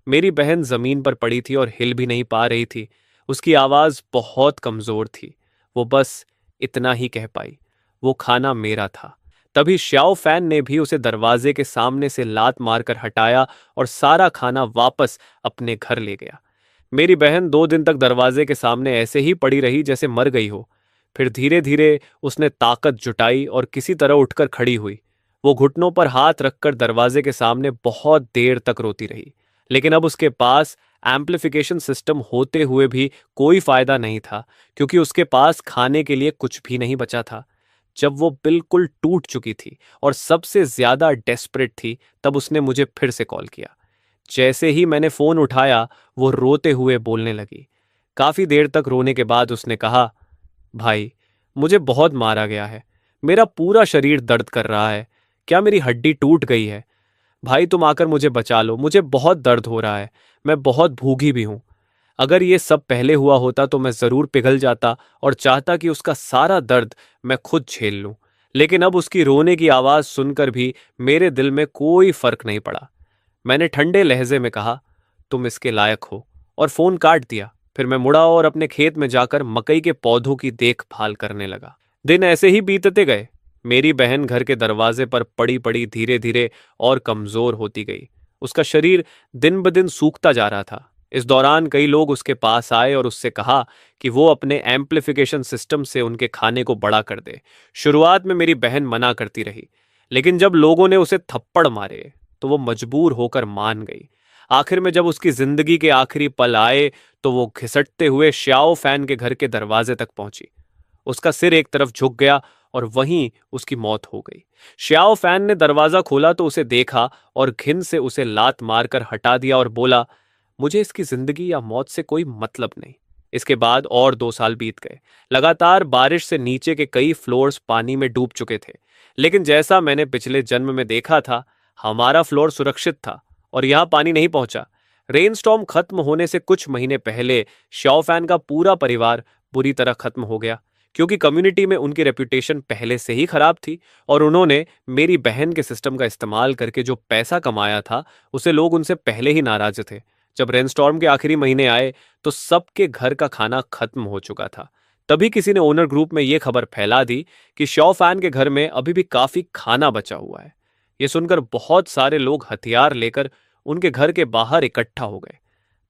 मेरी बहन जमीन पर पड़ी थी और हिल भी नहीं पा रही थी। उसकी आवाज बहुत कमजोर थी। वो बस इतना ही कह पाई, वो खाना मेरा था। तभी श्याओ फैन ने भी उसे दरवाजे के सामने से लात मारकर हटाया और सारा खाना वापस अपने घर ले गया। मेरी बहन 2 दिन तक दरवाजे के सामने ऐसे ही पड़ी रही जैसे मर गई हो। फिर धीरे धीरे उसने ताकत जुटाई और किसी तरह उठकर खड़ी हुई। वो घुटनों पर हाथ रखकर दरवाजे के सामने बहुत देर तक रोती रही। लेकिन अब उसके पास एम्प्लीफिकेशन सिस्टम होते हुए भी कोई फायदा नहीं था, क्योंकि उसके पास खाने के लिए कुछ भी नहीं बचा था। जब वो बिल्कुल टूट चुकी थी और सबसे ज्यादा डेस्परेट थी, तब उसने मुझे फिर से कॉल किया। जैसे ही मैंने फोन उठाया, वो रोते हुए बोलने लगी। काफी देर तक रोने के बाद उसने कहा, भाई, मुझे बहुत मारा गया है। मेरा पूरा शरीर दर्द कर रहा है। क्या मेरी हड्डी टूट गई है? भाई, तुम आकर मुझे बचा लो, मुझे बहुत दर्द हो रहा है। मैं बहुत भूखी भी हूं। अगर ये सब पहले हुआ होता तो मैं जरूर पिघल जाता और चाहता कि उसका सारा दर्द मैं खुद झेल लूं। लेकिन अब उसकी रोने की आवाज सुनकर भी मेरे दिल में कोई फर्क नहीं पड़ा। मैंने ठंडे लहजे में कहा, तुम इसके लायक हो, और फोन काट दिया। फिर मैं मुड़ा और अपने खेत में जाकर मकई के पौधों की देखभाल करने लगा। दिन ऐसे ही बीतते गए। मेरी बहन घर के दरवाजे पर पड़ी पड़ी धीरे धीरे और कमजोर होती गई। उसका शरीर दिन ब दिन सूखता जा रहा था। इस दौरान कई लोग उसके पास आए और उससे कहा कि वो अपने एम्प्लीफिकेशन सिस्टम से उनके खाने को बड़ा कर दे। शुरुआत में मेरी बहन मना करती रही, लेकिन जब लोगों ने उसे थप्पड़ मारे तो वो मजबूर होकर मान गई। आखिर में जब उसकी जिंदगी के आखिरी पल आए तो वो घिसटते हुए श्याओ फैन के घर के दरवाजे तक पहुंची। उसका सिर एक तरफ झुक गया और वहीं उसकी मौत हो गई। श्याओ फैन ने दरवाजा खोला तो उसे देखा और घिन से उसे लात मारकर हटा दिया और बोला, मुझे इसकी जिंदगी या मौत से कोई मतलब नहीं। इसके बाद और 2 साल बीत गए। लगातार बारिश से नीचे के कई फ्लोर्स पानी में डूब चुके थे। लेकिन जैसा मैंने पिछले जन्म में देखा था, हमारा फ्लोर सुरक्षित था और यहां पानी नहीं पहुंचा। रेनस्टॉर्म खत्म होने से कुछ महीने पहले श्याओफैन का पूरा परिवार बुरी तरह खत्म हो गया, क्योंकि कम्युनिटी में उनकी रेपुटेशन पहले से ही खराब थी और उन्होंने मेरी बहन के सिस्टम का इस्तेमाल करके जो पैसा कमाया था, उसे लोग उनसे पहले ही नाराज थे। जब रेनस्टॉर्म के आखिरी महीने आए तो सबके घर का खाना खत्म हो चुका था। तभी किसी ने ओनर ग्रुप में यह खबर फैला दी कि श्याओफैन के घर में अभी भी काफी खाना बचा हुआ है। ये सुनकर बहुत सारे लोग हथियार लेकर उनके घर के बाहर इकट्ठा हो गए।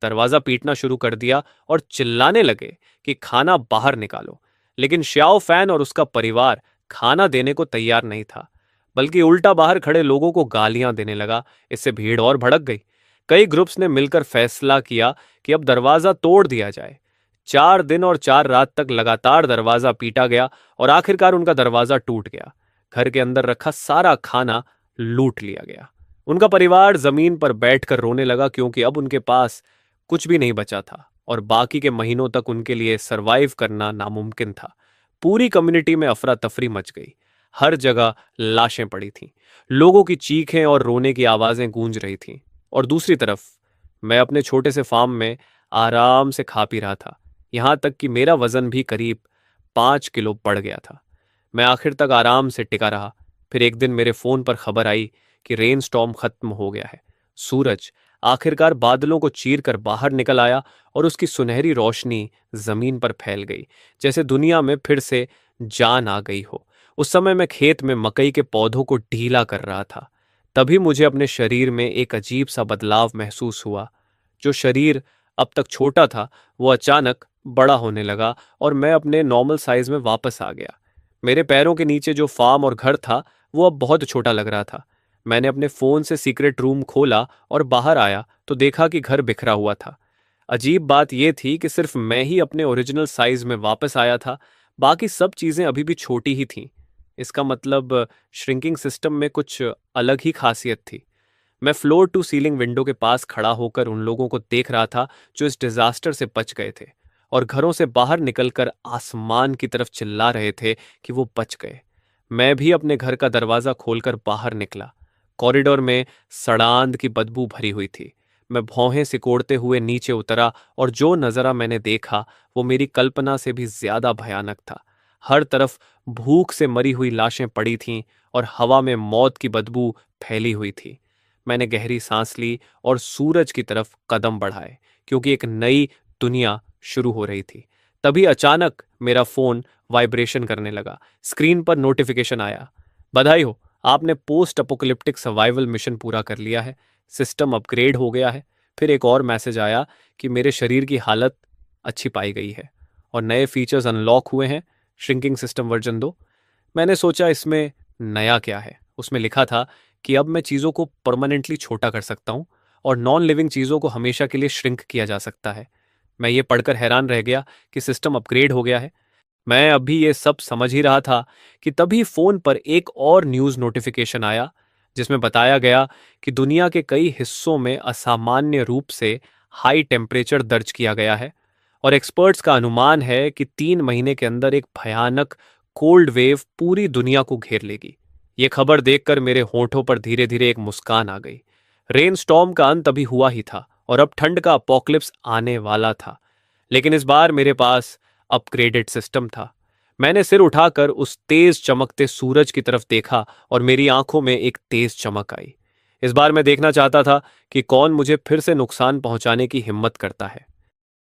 दरवाजा पीटना शुरू कर दिया और चिल्लाने लगे कि खाना बाहर निकालो। लेकिन श्याओ फैन और उसका परिवार खाना देने को तैयार नहीं था, बल्कि उल्टा बाहर खड़े लोगों को गालियां देने लगा। इससे भीड़ और भड़क गई। कई ग्रुप्स ने मिलकर फैसला किया कि अब दरवाजा तोड़ दिया जाए। 4 दिन और 4 रात तक लगातार दरवाजा पीटा गया और आखिरकार उनका दरवाजा टूट गया। घर के अंदर रखा सारा खाना लूट लिया गया। उनका परिवार जमीन पर बैठकर रोने लगा, क्योंकि अब उनके पास कुछ भी नहीं बचा था और बाकी के महीनों तक उनके लिए सरवाइव करना नामुमकिन था। पूरी कम्युनिटी में अफरा तफरी मच गई। हर जगह लाशें पड़ी थीं। लोगों की चीखें और रोने की आवाजें गूंज रही थीं। और दूसरी तरफ मैं अपने छोटे से फार्म में आराम से खा पी रहा था। यहां तक कि मेरा वजन भी करीब 5 किलो बढ़ गया था। मैं आखिर तक आराम से टिका रहा। फिर एक दिन मेरे फोन पर खबर आई कि रेन स्टॉर्म खत्म हो गया है। सूरज आखिरकार बादलों को चीरकर बाहर निकल आया और उसकी सुनहरी रोशनी जमीन पर फैल गई, जैसे दुनिया में फिर से जान आ गई हो। उस समय मैं खेत में मकई के पौधों को ढीला कर रहा था। तभी मुझे अपने शरीर में एक अजीब सा बदलाव महसूस हुआ। जो शरीर अब तक छोटा था, वो अचानक बड़ा होने लगा और मैं अपने नॉर्मल साइज में वापस आ गया। मेरे पैरों के नीचे जो फार्म और घर था, वो अब बहुत छोटा लग रहा था। मैंने अपने फोन से सीक्रेट रूम खोला और बाहर आया तो देखा कि घर बिखरा हुआ था। अजीब बात यह थी कि सिर्फ मैं ही अपने ओरिजिनल साइज में वापस आया था। बाकी सब चीजें अभी भी छोटी ही थीं। इसका मतलब श्रिंकिंग सिस्टम में कुछ अलग ही खासियत थी। मैं फ्लोर टू सीलिंग विंडो के पास खड़ा होकर उन लोगों को देख रहा था जो इस डिजास्टर से बच गए थे और घरों से बाहर निकलकर आसमान की तरफ चिल्ला रहे थे कि वो बच गए। मैं भी अपने घर का दरवाजा खोलकर बाहर निकला। कॉरिडोर में सड़ांध की बदबू भरी हुई थी। मैं भौहें सिकोड़ते हुए नीचे उतरा और जो नज़ारा मैंने देखा वो मेरी कल्पना से भी ज्यादा भयानक था। हर तरफ भूख से मरी हुई लाशें पड़ी थीं और हवा में मौत की बदबू फैली हुई थी। मैंने गहरी सांस ली और सूरज की तरफ कदम बढ़ाए, क्योंकि एक नई दुनिया शुरू हो रही थी। तभी अचानक मेरा फोन वाइब्रेशन करने लगा। स्क्रीन पर नोटिफिकेशन आया, बधाई हो, आपने पोस्ट अपोकलिप्टिक सर्वाइवल मिशन पूरा कर लिया है, सिस्टम अपग्रेड हो गया है। फिर एक और मैसेज आया कि मेरे शरीर की हालत अच्छी पाई गई है और नए फीचर्स अनलॉक हुए हैं, श्रिंकिंग सिस्टम वर्जन 2। मैंने सोचा इसमें नया क्या है। उसमें लिखा था कि अब मैं चीज़ों को परमानेंटली छोटा कर सकता हूँ और नॉन लिविंग चीज़ों को हमेशा के लिए श्रिंक किया जा सकता है। मैं ये पढ़कर हैरान रह गया कि सिस्टम अपग्रेड हो गया है। मैं अभी ये सब समझ ही रहा था कि तभी फोन पर एक और न्यूज़ नोटिफिकेशन आया, जिसमें बताया गया कि दुनिया के कई हिस्सों में असामान्य रूप से हाई टेम्परेचर दर्ज किया गया है और एक्सपर्ट्स का अनुमान है कि 3 महीने के अंदर एक भयानक कोल्ड वेव पूरी दुनिया को घेर लेगी। ये खबर देखकर मेरे होठों पर धीरे धीरे एक मुस्कान आ गई। रेन स्टॉर्म का अंत अभी हुआ ही था और अब ठंड का अपोकलिप्स आने वाला था, लेकिन इस बार मेरे पास अपग्रेडेड सिस्टम था। मैंने सिर उठाकर उस तेज चमकते सूरज की तरफ देखा और मेरी आंखों में एक तेज चमक आई। इस बार मैं देखना चाहता था कि कौन मुझे फिर से नुकसान पहुंचाने की हिम्मत करता है।